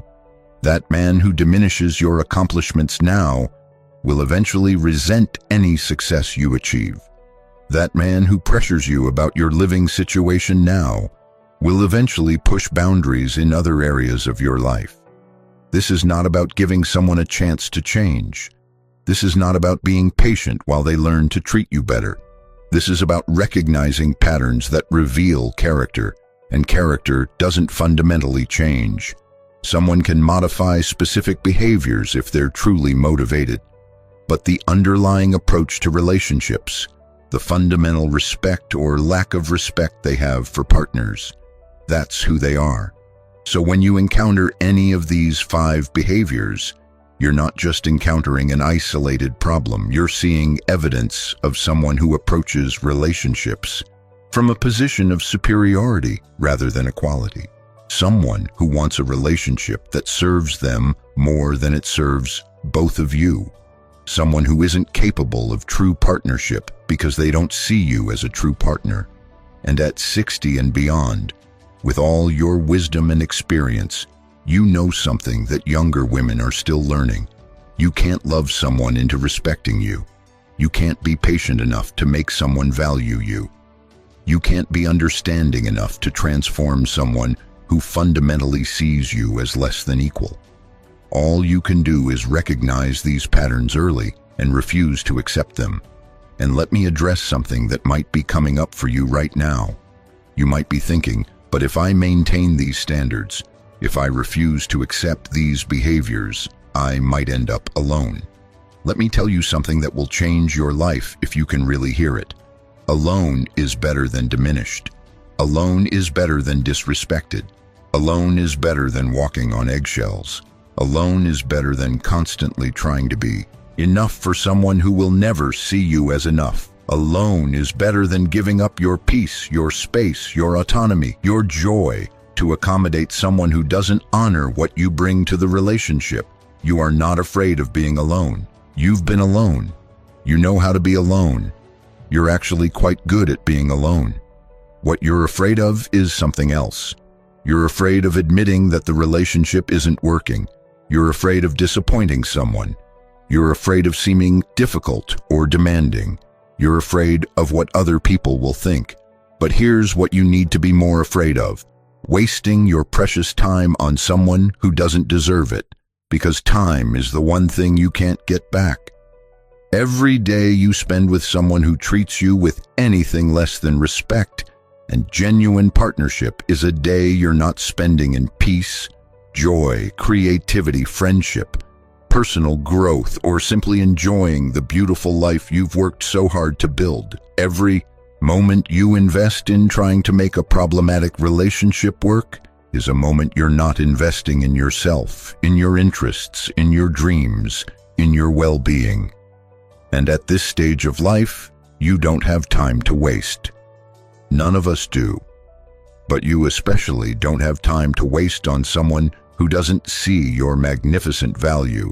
That man who diminishes your accomplishments now will eventually resent any success you achieve. That man who pressures you about your living situation now will eventually push boundaries in other areas of your life. This is not about giving someone a chance to change. This is not about being patient while they learn to treat you better. This is about recognizing patterns that reveal character, and character doesn't fundamentally change. Someone can modify specific behaviors if they're truly motivated, but the underlying approach to relationships, the fundamental respect or lack of respect they have for partners, That's who they are. So when you encounter any of these 5 behaviors, you're not just encountering an isolated problem, you're seeing evidence of someone who approaches relationships from a position of superiority rather than equality. Someone who wants a relationship that serves them more than it serves both of you. Someone who isn't capable of true partnership because they don't see you as a true partner. And at 60 and beyond, with all your wisdom and experience, you know something that younger women are still learning. You can't love someone into respecting you. You can't be patient enough to make someone value you. You can't be understanding enough to transform someone who fundamentally sees you as less than equal. All you can do is recognize these patterns early and refuse to accept them. And let me address something that might be coming up for you right now. You might be thinking, but if I maintain these standards, if I refuse to accept these behaviors, I might end up alone. Let me tell you something that will change your life if you can really hear it. Alone is better than diminished. Alone is better than disrespected. Alone is better than walking on eggshells. Alone is better than constantly trying to be enough for someone who will never see you as enough. Alone is better than giving up your peace, your space, your autonomy, your joy to accommodate someone who doesn't honor what you bring to the relationship. You are not afraid of being alone. You've been alone. You know how to be alone. You're actually quite good at being alone. What you're afraid of is something else. You're afraid of admitting that the relationship isn't working. You're afraid of disappointing someone. You're afraid of seeming difficult or demanding. You're afraid of what other people will think. But here's what you need to be more afraid of: wasting your precious time on someone who doesn't deserve it, because time is the one thing you can't get back. Every day you spend with someone who treats you with anything less than respect and genuine partnership is a day you're not spending in peace, joy, creativity, friendship, personal growth, or simply enjoying the beautiful life you've worked so hard to build. Every moment you invest in trying to make a problematic relationship work is a moment you're not investing in yourself, in your interests, in your dreams, in your well-being. And at this stage of life, you don't have time to waste. None of us do. But you especially don't have time to waste on someone who doesn't see your magnificent value.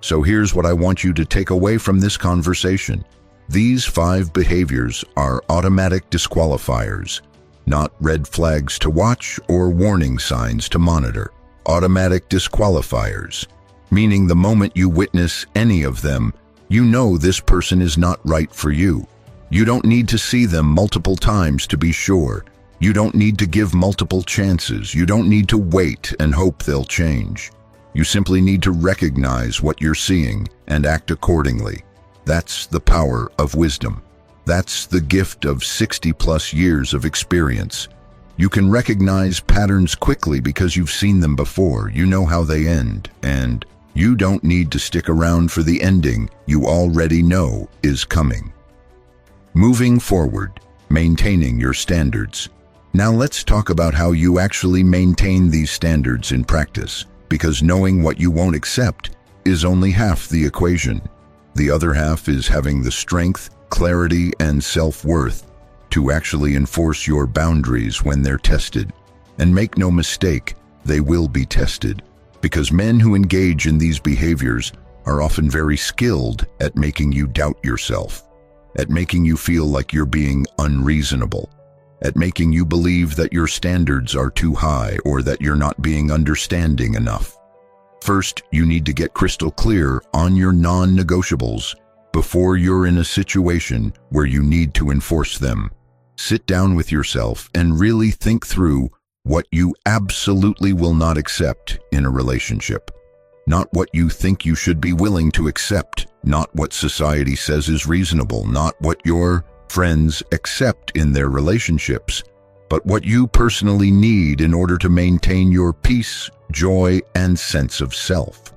So here's what I want you to take away from this conversation. These 5 behaviors are automatic disqualifiers, not red flags to watch or warning signs to monitor. Automatic disqualifiers, meaning the moment you witness any of them, you know this person is not right for you. You don't need to see them multiple times to be sure. You don't need to give multiple chances. You don't need to wait and hope they'll change. You simply need to recognize what you're seeing and act accordingly. That's the power of wisdom. That's the gift of 60+ years of experience. You can recognize patterns quickly because you've seen them before. You know how they end, and you don't need to stick around for the ending you already know is coming. Moving forward, maintaining your standards. Now let's talk about how you actually maintain these standards in practice, because knowing what you won't accept is only half the equation. The other half is having the strength, clarity, and self-worth to actually enforce your boundaries when they're tested. And make no mistake, they will be tested, because men who engage in these behaviors are often very skilled at making you doubt yourself, at making you feel like you're being unreasonable, at making you believe that your standards are too high or that you're not being understanding enough. First, you need to get crystal clear on your non-negotiables before you're in a situation where you need to enforce them. Sit down with yourself and really think through what you absolutely will not accept in a relationship. Not what you think you should be willing to accept, not what society says is reasonable, not what your friends accept in their relationships, but what you personally need in order to maintain your peace, joy, and sense of self.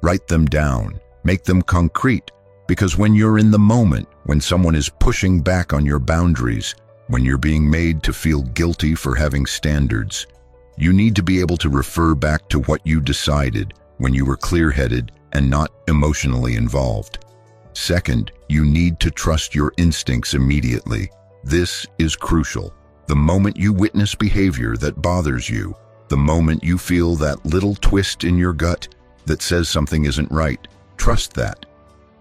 Write them down, make them concrete, because when you're in the moment, when someone is pushing back on your boundaries, when you're being made to feel guilty for having standards, you need to be able to refer back to what you decided when you were clear-headed and not emotionally involved. Second, you need to trust your instincts immediately. This is crucial. The moment you witness behavior that bothers you, the moment you feel that little twist in your gut that says something isn't right, trust that.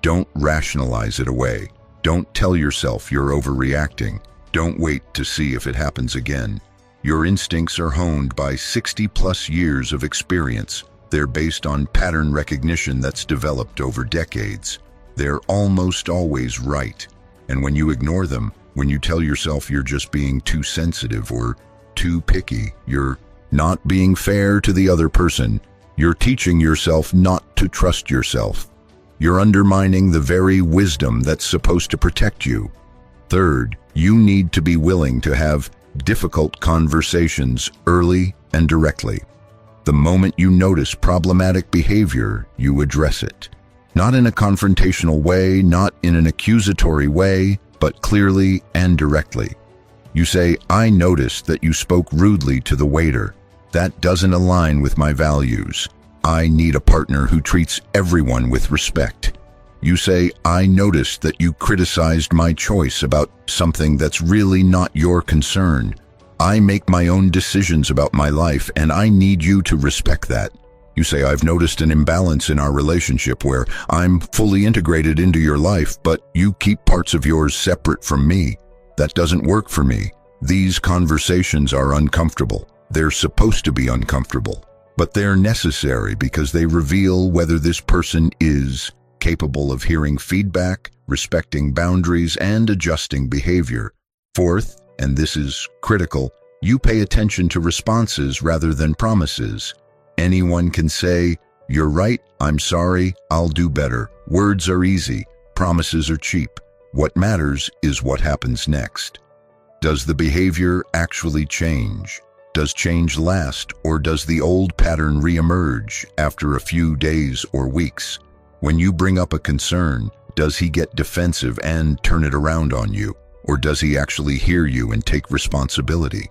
Don't rationalize it away. Don't tell yourself you're overreacting. Don't wait to see if it happens again. Your instincts are honed by 60+ years of experience. They're based on pattern recognition that's developed over decades. They're almost always right. And when you ignore them, when you tell yourself you're just being too sensitive or too picky, you're not being fair to the other person. You're teaching yourself not to trust yourself. You're undermining the very wisdom that's supposed to protect you. Third, you need to be willing to have difficult conversations early and directly. The moment you notice problematic behavior, you address it. Not in a confrontational way, not in an accusatory way, but clearly and directly. You say, "I noticed that you spoke rudely to the waiter. That doesn't align with my values. I need a partner who treats everyone with respect." You say, "I noticed that you criticized my choice about something that's really not your concern. I make my own decisions about my life, and I need you to respect that." You say, "I've noticed an imbalance in our relationship where I'm fully integrated into your life, but you keep parts of yours separate from me. That doesn't work for me." These conversations are uncomfortable. They're supposed to be uncomfortable, but they're necessary because they reveal whether this person is capable of hearing feedback, respecting boundaries, and adjusting behavior. Fourth, and this is critical, you pay attention to responses rather than promises. Anyone can say, "You're right, I'm sorry, I'll do better." Words are easy, promises are cheap. What matters is what happens next. Does the behavior actually change? Does change last, or does the old pattern reemerge after a few days or weeks? When you bring up a concern, does he get defensive and turn it around on you? Or does he actually hear you and take responsibility?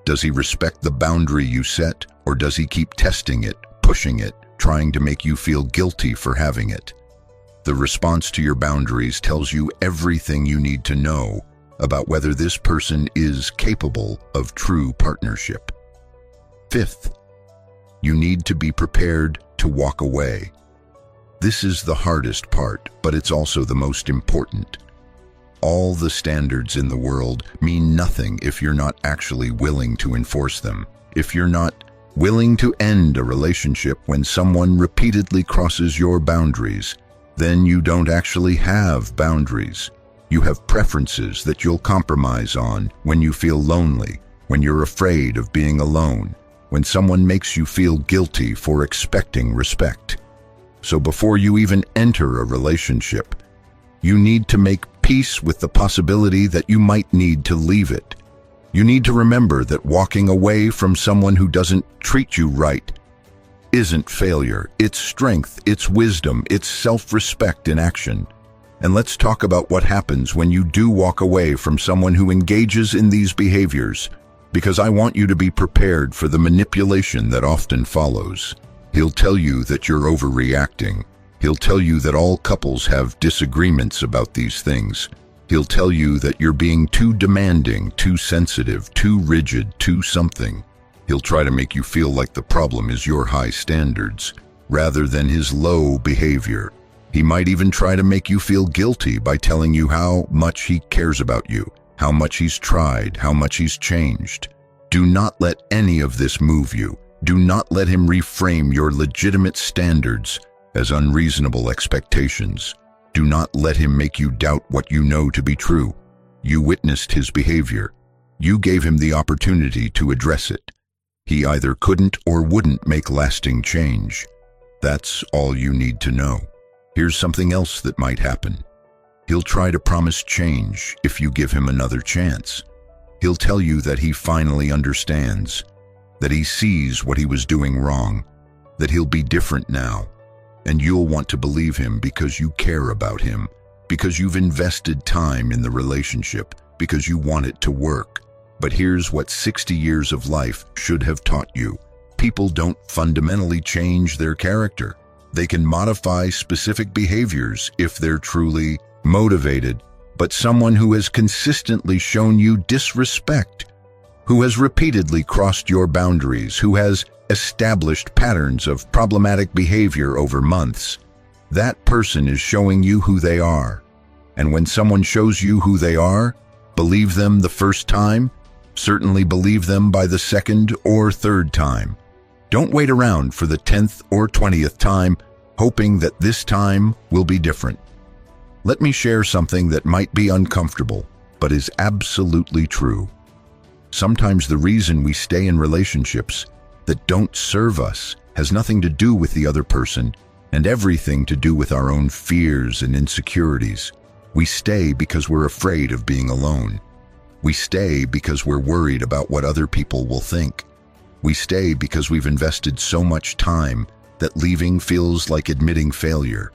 Does he respect the boundary you set, or does he keep testing it, pushing it, trying to make you feel guilty for having it? The response to your boundaries tells you everything you need to know about whether this person is capable of true partnership. Fifth, you need to be prepared to walk away. This is the hardest part, but it's also the most important. All the standards in the world mean nothing if you're not actually willing to enforce them. If you're not willing to end a relationship when someone repeatedly crosses your boundaries, then you don't actually have boundaries. You have preferences that you'll compromise on when you feel lonely, when you're afraid of being alone, when someone makes you feel guilty for expecting respect. So before you even enter a relationship, you need to make peace with the possibility that you might need to leave it. You need to remember that walking away from someone who doesn't treat you right isn't failure. It's strength, it's wisdom, it's self-respect in action. And let's talk about what happens when you do walk away from someone who engages in these behaviors, because I want you to be prepared for the manipulation that often follows. He'll tell you that you're overreacting. He'll tell you that all couples have disagreements about these things. He'll tell you that you're being too demanding, too sensitive, too rigid, too something. He'll try to make you feel like the problem is your high standards, rather than his low behavior. He might even try to make you feel guilty by telling you how much he cares about you, how much he's tried, how much he's changed. Do not let any of this move you. Do not let him reframe your legitimate standards as unreasonable expectations. Do not let him make you doubt what you know to be true. You witnessed his behavior. You gave him the opportunity to address it. He either couldn't or wouldn't make lasting change. That's all you need to know. Here's something else that might happen. He'll try to promise change if you give him another chance. He'll tell you that he finally understands, that he sees what he was doing wrong, that he'll be different now. And you'll want to believe him because you care about him, because you've invested time in the relationship, because you want it to work. But here's what 60 years of life should have taught you. People don't fundamentally change their character. They can modify specific behaviors if they're truly motivated. But someone who has consistently shown you disrespect, who has repeatedly crossed your boundaries, who has established patterns of problematic behavior over months, that person is showing you who they are. And when someone shows you who they are, believe them the first time, certainly believe them by the second or third time. Don't wait around for the 10th or 20th time, hoping that this time will be different. Let me share something that might be uncomfortable, but is absolutely true. Sometimes the reason we stay in relationships that don't serve us has nothing to do with the other person and everything to do with our own fears and insecurities. We stay because we're afraid of being alone. We stay because we're worried about what other people will think. We stay because we've invested so much time that leaving feels like admitting failure.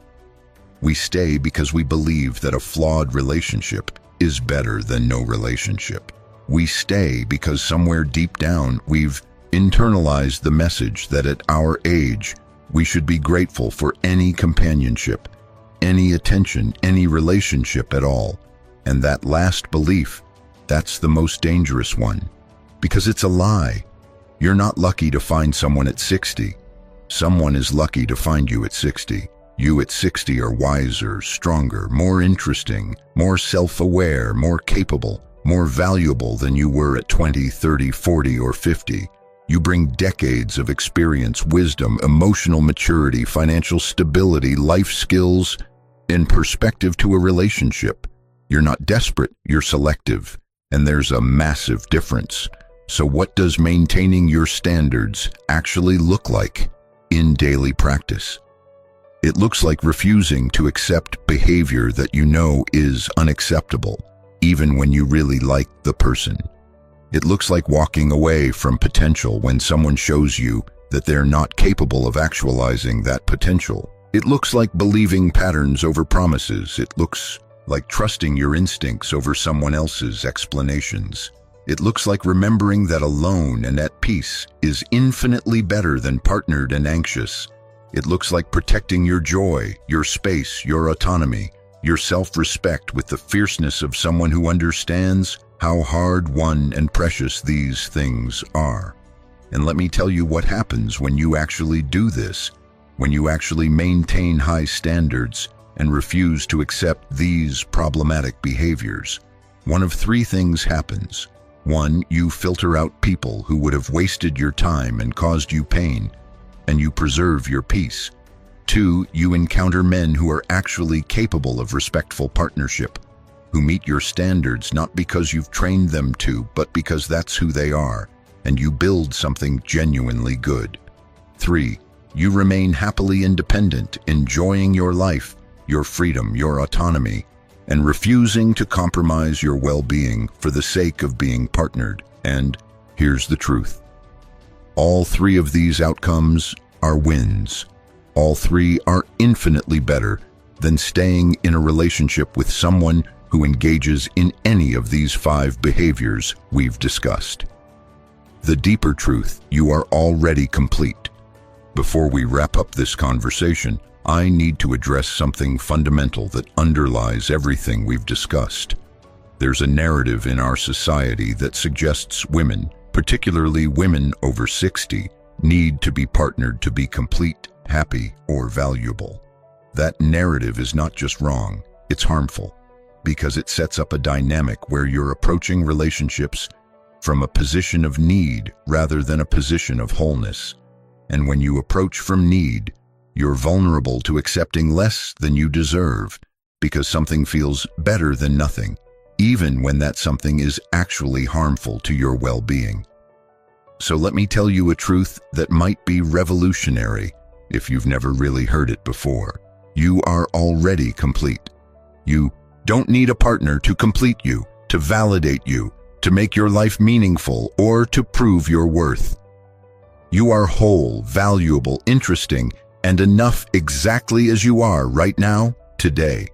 We stay because we believe that a flawed relationship is better than no relationship. We stay because somewhere deep down we've internalized the message that at our age we should be grateful for any companionship, any attention, any relationship at all. And that last belief, that's the most dangerous one, because it's a lie. You're not lucky to find someone at 60. Someone is lucky to find you at 60. You at 60 are wiser, stronger, more interesting, more self-aware, more capable, more valuable than you were at 20, 30, 40, or 50. You bring decades of experience, wisdom, emotional maturity, financial stability, life skills, and perspective to a relationship. You're not desperate, you're selective, and there's a massive difference. So what does maintaining your standards actually look like in daily practice? It looks like refusing to accept behavior that you know is unacceptable, even when you really like the person. It looks like walking away from potential when someone shows you that they're not capable of actualizing that potential. It looks like believing patterns over promises. It looks like trusting your instincts over someone else's explanations. It looks like remembering that alone and at peace is infinitely better than partnered and anxious. It looks like protecting your joy, your space, your autonomy, your self-respect with the fierceness of someone who understands how hard won and precious these things are. And let me tell you what happens when you actually do this, when you actually maintain high standards and refuse to accept these problematic behaviors. One of three things happens. 1, you filter out people who would have wasted your time and caused you pain, and you preserve your peace. 2, you encounter men who are actually capable of respectful partnership, who meet your standards not because you've trained them to, but because that's who they are, and you build something genuinely good. 3, you remain happily independent, enjoying your life, your freedom, your autonomy, and refusing to compromise your well-being for the sake of being partnered. And here's the truth. All three of these outcomes are wins. All three are infinitely better than staying in a relationship with someone who engages in any of these 5 behaviors we've discussed. The deeper truth, you are already complete. Before we wrap up this conversation, I need to address something fundamental that underlies everything we've discussed. There's a narrative in our society that suggests women, particularly women over 60, need to be partnered to be complete, happy, or valuable. That narrative is not just wrong, it's harmful, because it sets up a dynamic where you're approaching relationships from a position of need rather than a position of wholeness. And when you approach from need, you're vulnerable to accepting less than you deserve because something feels better than nothing, even when that something is actually harmful to your well-being. So let me tell you a truth that might be revolutionary if you've never really heard it before. You are already complete. You don't need a partner to complete you, to validate you, to make your life meaningful, or to prove your worth. You are whole, valuable, interesting, and enough exactly as you are right now, today.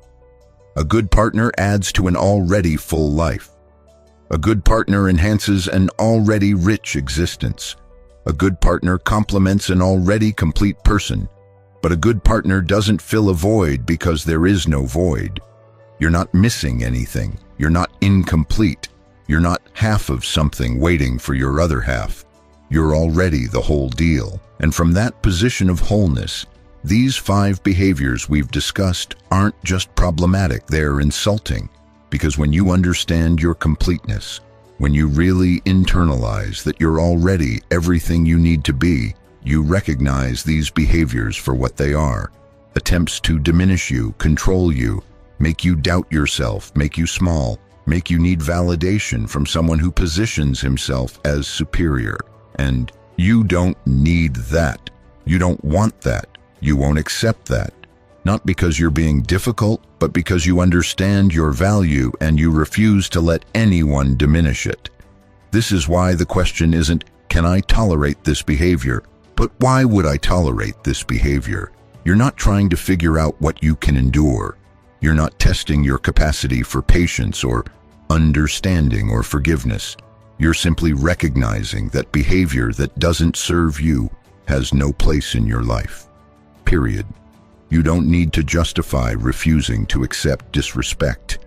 A good partner adds to an already full life. A good partner enhances an already rich existence. A good partner complements an already complete person. But a good partner doesn't fill a void because there is no void. You're not missing anything. You're not incomplete. You're not half of something waiting for your other half. You're already the whole deal. And from that position of wholeness, these 5 behaviors we've discussed aren't just problematic, they're insulting. Because when you understand your completeness, when you really internalize that you're already everything you need to be, you recognize these behaviors for what they are. Attempts to diminish you, control you, make you doubt yourself, make you small, make you need validation from someone who positions himself as superior. And you don't need that. You don't want that. You won't accept that. Not because you're being difficult, but because you understand your value and you refuse to let anyone diminish it. This is why the question isn't, can I tolerate this behavior? But why would I tolerate this behavior? You're not trying to figure out what you can endure. You're not testing your capacity for patience or understanding or forgiveness. You're simply recognizing that behavior that doesn't serve you has no place in your life. Period. You don't need to justify refusing to accept disrespect.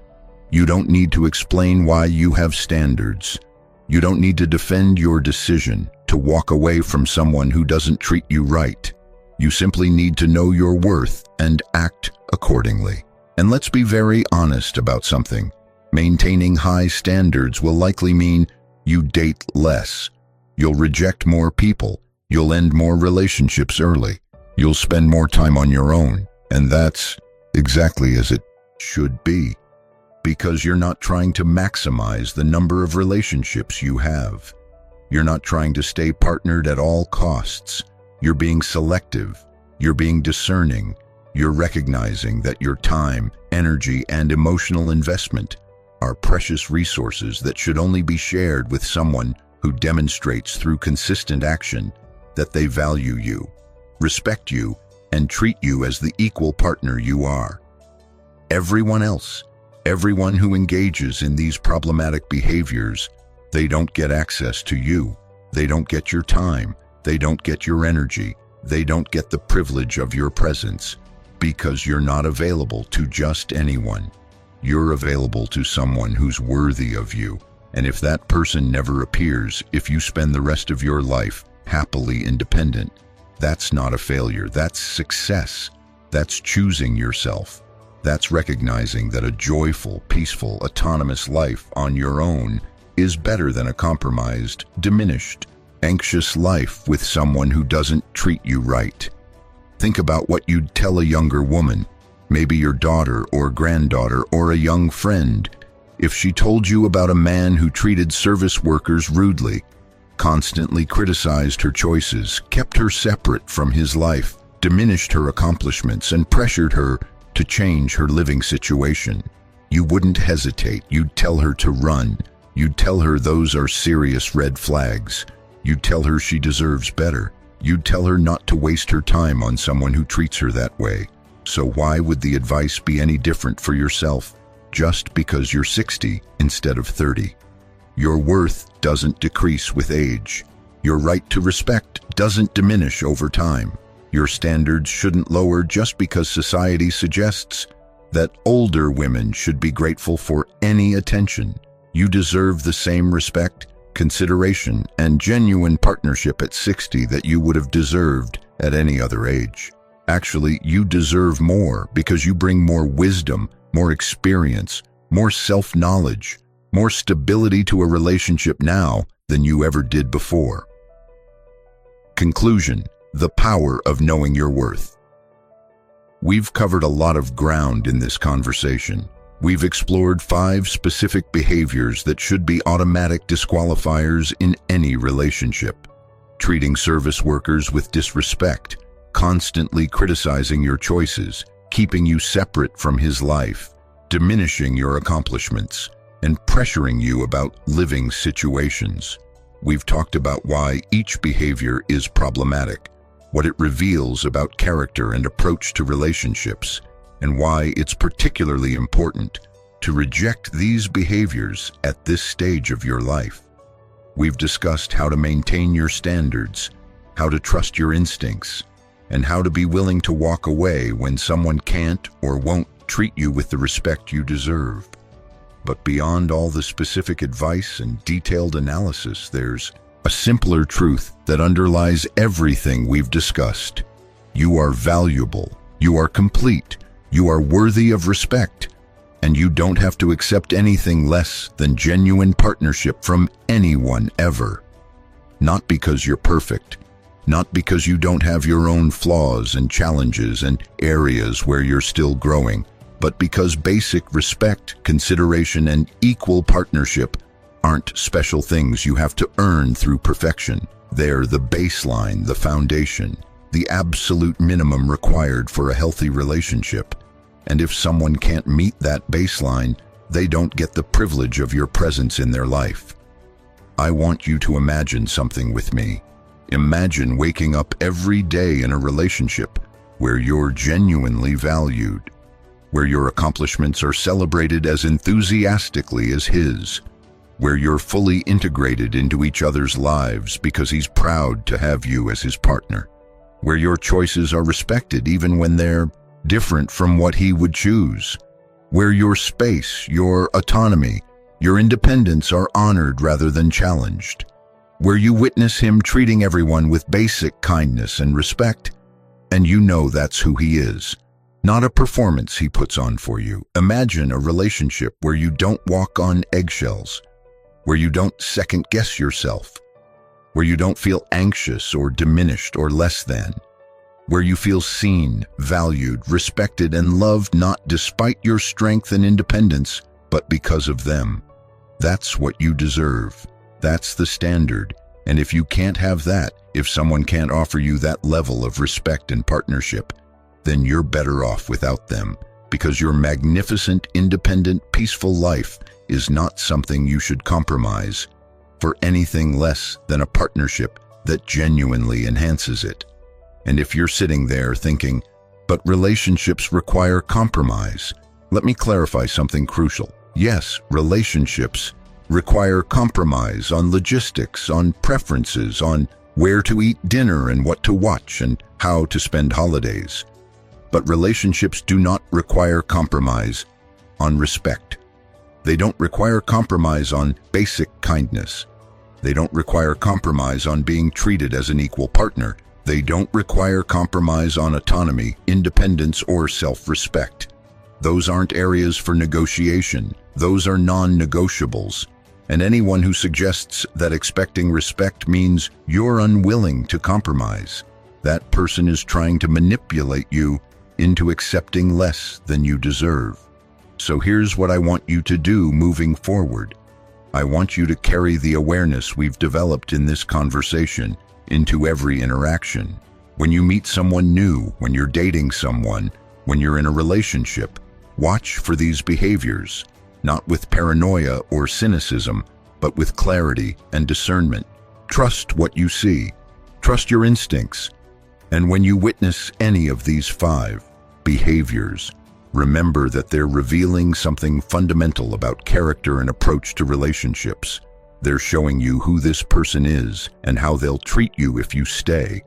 You don't need to explain why you have standards. You don't need to defend your decision to walk away from someone who doesn't treat you right. You simply need to know your worth and act accordingly. And let's be very honest about something. Maintaining high standards will likely mean you date less. You'll reject more people. You'll end more relationships early. You'll spend more time on your own. And that's exactly as it should be. Because you're not trying to maximize the number of relationships you have. You're not trying to stay partnered at all costs. You're being selective. You're being discerning. You're recognizing that your time, energy, and emotional investment are precious resources that should only be shared with someone who demonstrates through consistent action that they value you, respect you, and treat you as the equal partner you are. Everyone else, everyone who engages in these problematic behaviors, they don't get access to you. They don't get your time. They don't get your energy. They don't get the privilege of your presence because you're not available to just anyone. You're available to someone who's worthy of you. And if that person never appears, if you spend the rest of your life happily independent, that's not a failure. That's success. That's choosing yourself. That's recognizing that a joyful, peaceful, autonomous life on your own is better than a compromised, diminished, anxious life with someone who doesn't treat you right. Think about what you'd tell a younger woman, maybe your daughter or granddaughter or a young friend, if she told you about a man who treated service workers rudely, constantly criticized her choices, kept her separate from his life, diminished her accomplishments, and pressured her to change her living situation. You wouldn't hesitate. You'd tell her to run. You'd tell her those are serious red flags. You'd tell her she deserves better. You'd tell her not to waste her time on someone who treats her that way. So why would the advice be any different for yourself just because you're 60 instead of 30? Your worth doesn't decrease with age. Your right to respect doesn't diminish over time. Your standards shouldn't lower just because society suggests that older women should be grateful for any attention. You deserve the same respect, consideration, and genuine partnership at 60 that you would have deserved at any other age. Actually, you deserve more because you bring more wisdom, more experience, more self-knowledge, more stability to a relationship now than you ever did before. Conclusion: the power of knowing your worth. We've covered a lot of ground in this conversation. We've explored 5 specific behaviors that should be automatic disqualifiers in any relationship. Treating service workers with disrespect, constantly criticizing your choices, keeping you separate from his life, diminishing your accomplishments, and pressuring you about living situations. We've talked about why each behavior is problematic, what it reveals about character and approach to relationships, and why it's particularly important to reject these behaviors at this stage of your life. We've discussed how to maintain your standards, how to trust your instincts, and how to be willing to walk away when someone can't or won't treat you with the respect you deserve. But beyond all the specific advice and detailed analysis, there's a simpler truth that underlies everything we've discussed. You are valuable, you are complete, you are worthy of respect, and you don't have to accept anything less than genuine partnership from anyone ever. Not because you're perfect, not because you don't have your own flaws and challenges and areas where you're still growing, but because basic respect, consideration, and equal partnership aren't special things you have to earn through perfection. They're the baseline, the foundation, the absolute minimum required for a healthy relationship. And if someone can't meet that baseline, they don't get the privilege of your presence in their life. I want you to imagine something with me. Imagine waking up every day in a relationship where you're genuinely valued, where your accomplishments are celebrated as enthusiastically as his, where you're fully integrated into each other's lives because he's proud to have you as his partner, where your choices are respected even when they're different from what he would choose, where your space, your autonomy, your independence are honored rather than challenged, where you witness him treating everyone with basic kindness and respect, and you know that's who he is, not a performance he puts on for you. Imagine a relationship where you don't walk on eggshells, where you don't second-guess yourself, where you don't feel anxious or diminished or less than, where you feel seen, valued, respected, and loved not despite your strength and independence, but because of them. That's what you deserve. That's the standard. And if you can't have that, if someone can't offer you that level of respect and partnership, then you're better off without them, because your magnificent, independent, peaceful life is not something you should compromise for anything less than a partnership that genuinely enhances it. And if you're sitting there thinking, but relationships require compromise, let me clarify something crucial. Yes, relationships require compromise on logistics, on preferences, on where to eat dinner and what to watch and how to spend holidays. But relationships do not require compromise on respect. They don't require compromise on basic kindness. They don't require compromise on being treated as an equal partner. They don't require compromise on autonomy, independence, or self-respect. Those aren't areas for negotiation. Those are non-negotiables. And anyone who suggests that expecting respect means you're unwilling to compromise, that person is trying to manipulate you into accepting less than you deserve. So here's what I want you to do moving forward. I want you to carry the awareness we've developed in this conversation into every interaction. When you meet someone new, when you're dating someone, when you're in a relationship, watch for these behaviors, not with paranoia or cynicism, but with clarity and discernment. Trust what you see. Trust your instincts. And when you witness any of these 5 behaviors, remember that they're revealing something fundamental about character and approach to relationships. They're showing you who this person is and how they'll treat you if you stay.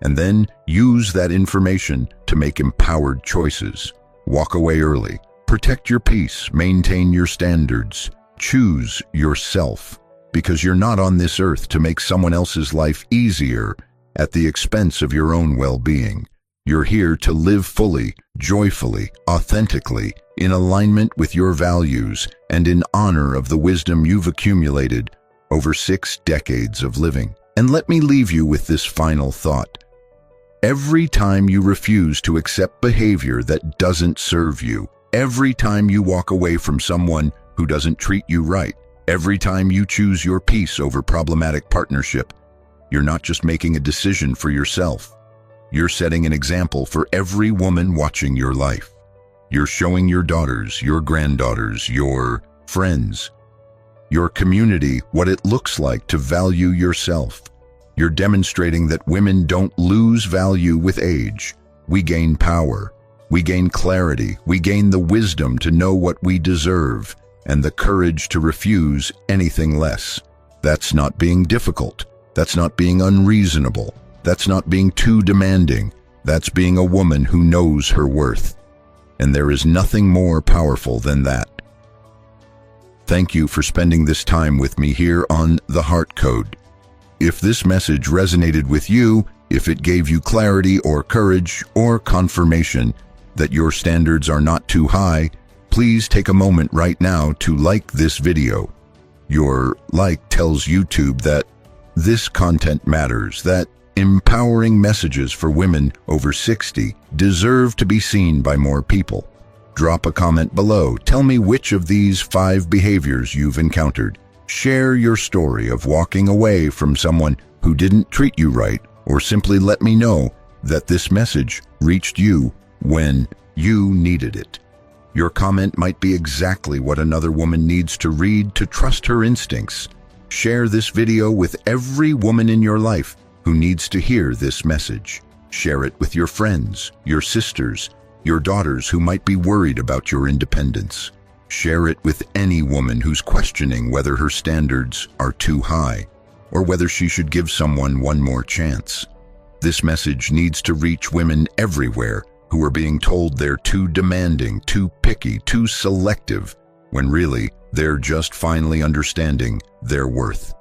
And then use that information to make empowered choices. Walk away early. Protect your peace. Maintain your standards. Choose yourself, because you're not on this earth to make someone else's life easier at the expense of your own well-being. You're here to live fully, joyfully, authentically, in alignment with your values and in honor of the wisdom you've accumulated over 6 decades of living. And let me leave you with this final thought. Every time you refuse to accept behavior that doesn't serve you, every time you walk away from someone who doesn't treat you right, every time you choose your peace over problematic partnership, you're not just making a decision for yourself. You're setting an example for every woman watching your life. You're showing your daughters, your granddaughters, your friends, your community what it looks like to value yourself. You're demonstrating that women don't lose value with age. We gain power. We gain clarity, we gain the wisdom to know what we deserve, and the courage to refuse anything less. That's not being difficult. That's not being unreasonable. That's not being too demanding. That's being a woman who knows her worth. And there is nothing more powerful than that. Thank you for spending this time with me here on The Heart Code. If this message resonated with you, if it gave you clarity or courage or confirmation that your standards are not too high, please take a moment right now to like this video. Your like tells YouTube that this content matters, that empowering messages for women over 60 deserve to be seen by more people. Drop a comment below. Tell me which of these 5 behaviors you've encountered. Share your story of walking away from someone who didn't treat you right, or simply let me know that this message reached you when you needed it. Your comment might be exactly what another woman needs to read to trust her instincts. Share this video with every woman in your life who needs to hear this message. Share it with your friends, your sisters, your daughters who might be worried about your independence. Share it with any woman who's questioning whether her standards are too high or whether she should give someone one more chance. This message needs to reach women everywhere who are being told they're too demanding, too picky, too selective, when really they're just finally understanding their worth.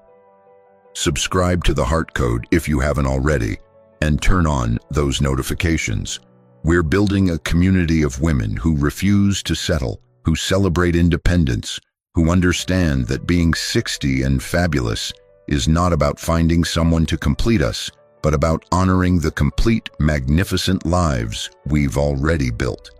Subscribe to The Heart Code if you haven't already, and turn on those notifications. We're building a community of women who refuse to settle, who celebrate independence, who understand that being 60 and fabulous is not about finding someone to complete us, but about honoring the complete, magnificent lives we've already built.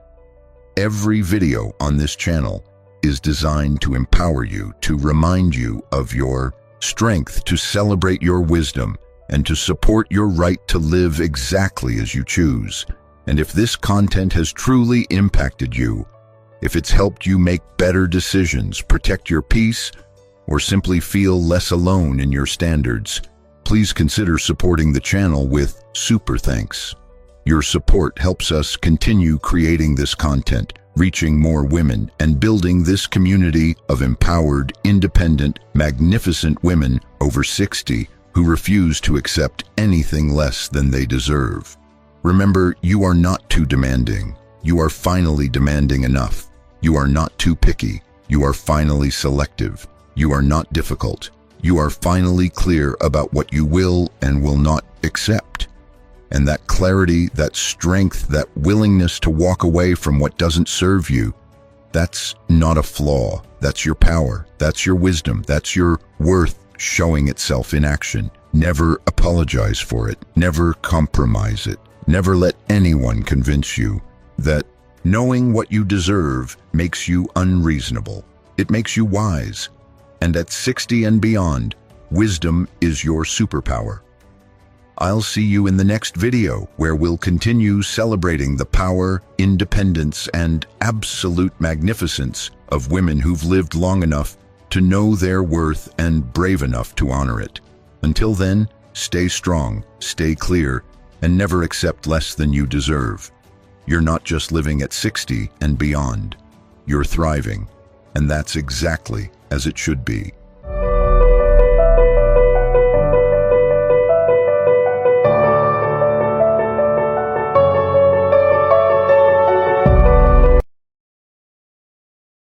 Every video on this channel is designed to empower you, to remind you of your strength, to celebrate your wisdom, and to support your right to live exactly as you choose. And if this content has truly impacted you, if it's helped you make better decisions, protect your peace, or simply feel less alone in your standards, please consider supporting the channel with super thanks. Your support helps us continue creating this content, reaching more women, and building this community of empowered, independent, magnificent women over 60 who refuse to accept anything less than they deserve. Remember, you are not too demanding. You are finally demanding enough. You are not too picky. You are finally selective. You are not difficult. You are finally clear about what you will and will not accept. And that clarity, that strength, that willingness to walk away from what doesn't serve you, that's not a flaw. That's your power. That's your wisdom. That's your worth showing itself in action. Never apologize for it. Never compromise it. Never let anyone convince you that knowing what you deserve makes you unreasonable. It makes you wise. And at 60 and beyond, wisdom is your superpower. I'll see you in the next video where we'll continue celebrating the power, independence, and absolute magnificence of women who've lived long enough to know their worth and brave enough to honor it. Until then, stay strong, stay clear, and never accept less than you deserve. You're not just living at 60 and beyond. You're thriving, and that's exactly as it should be.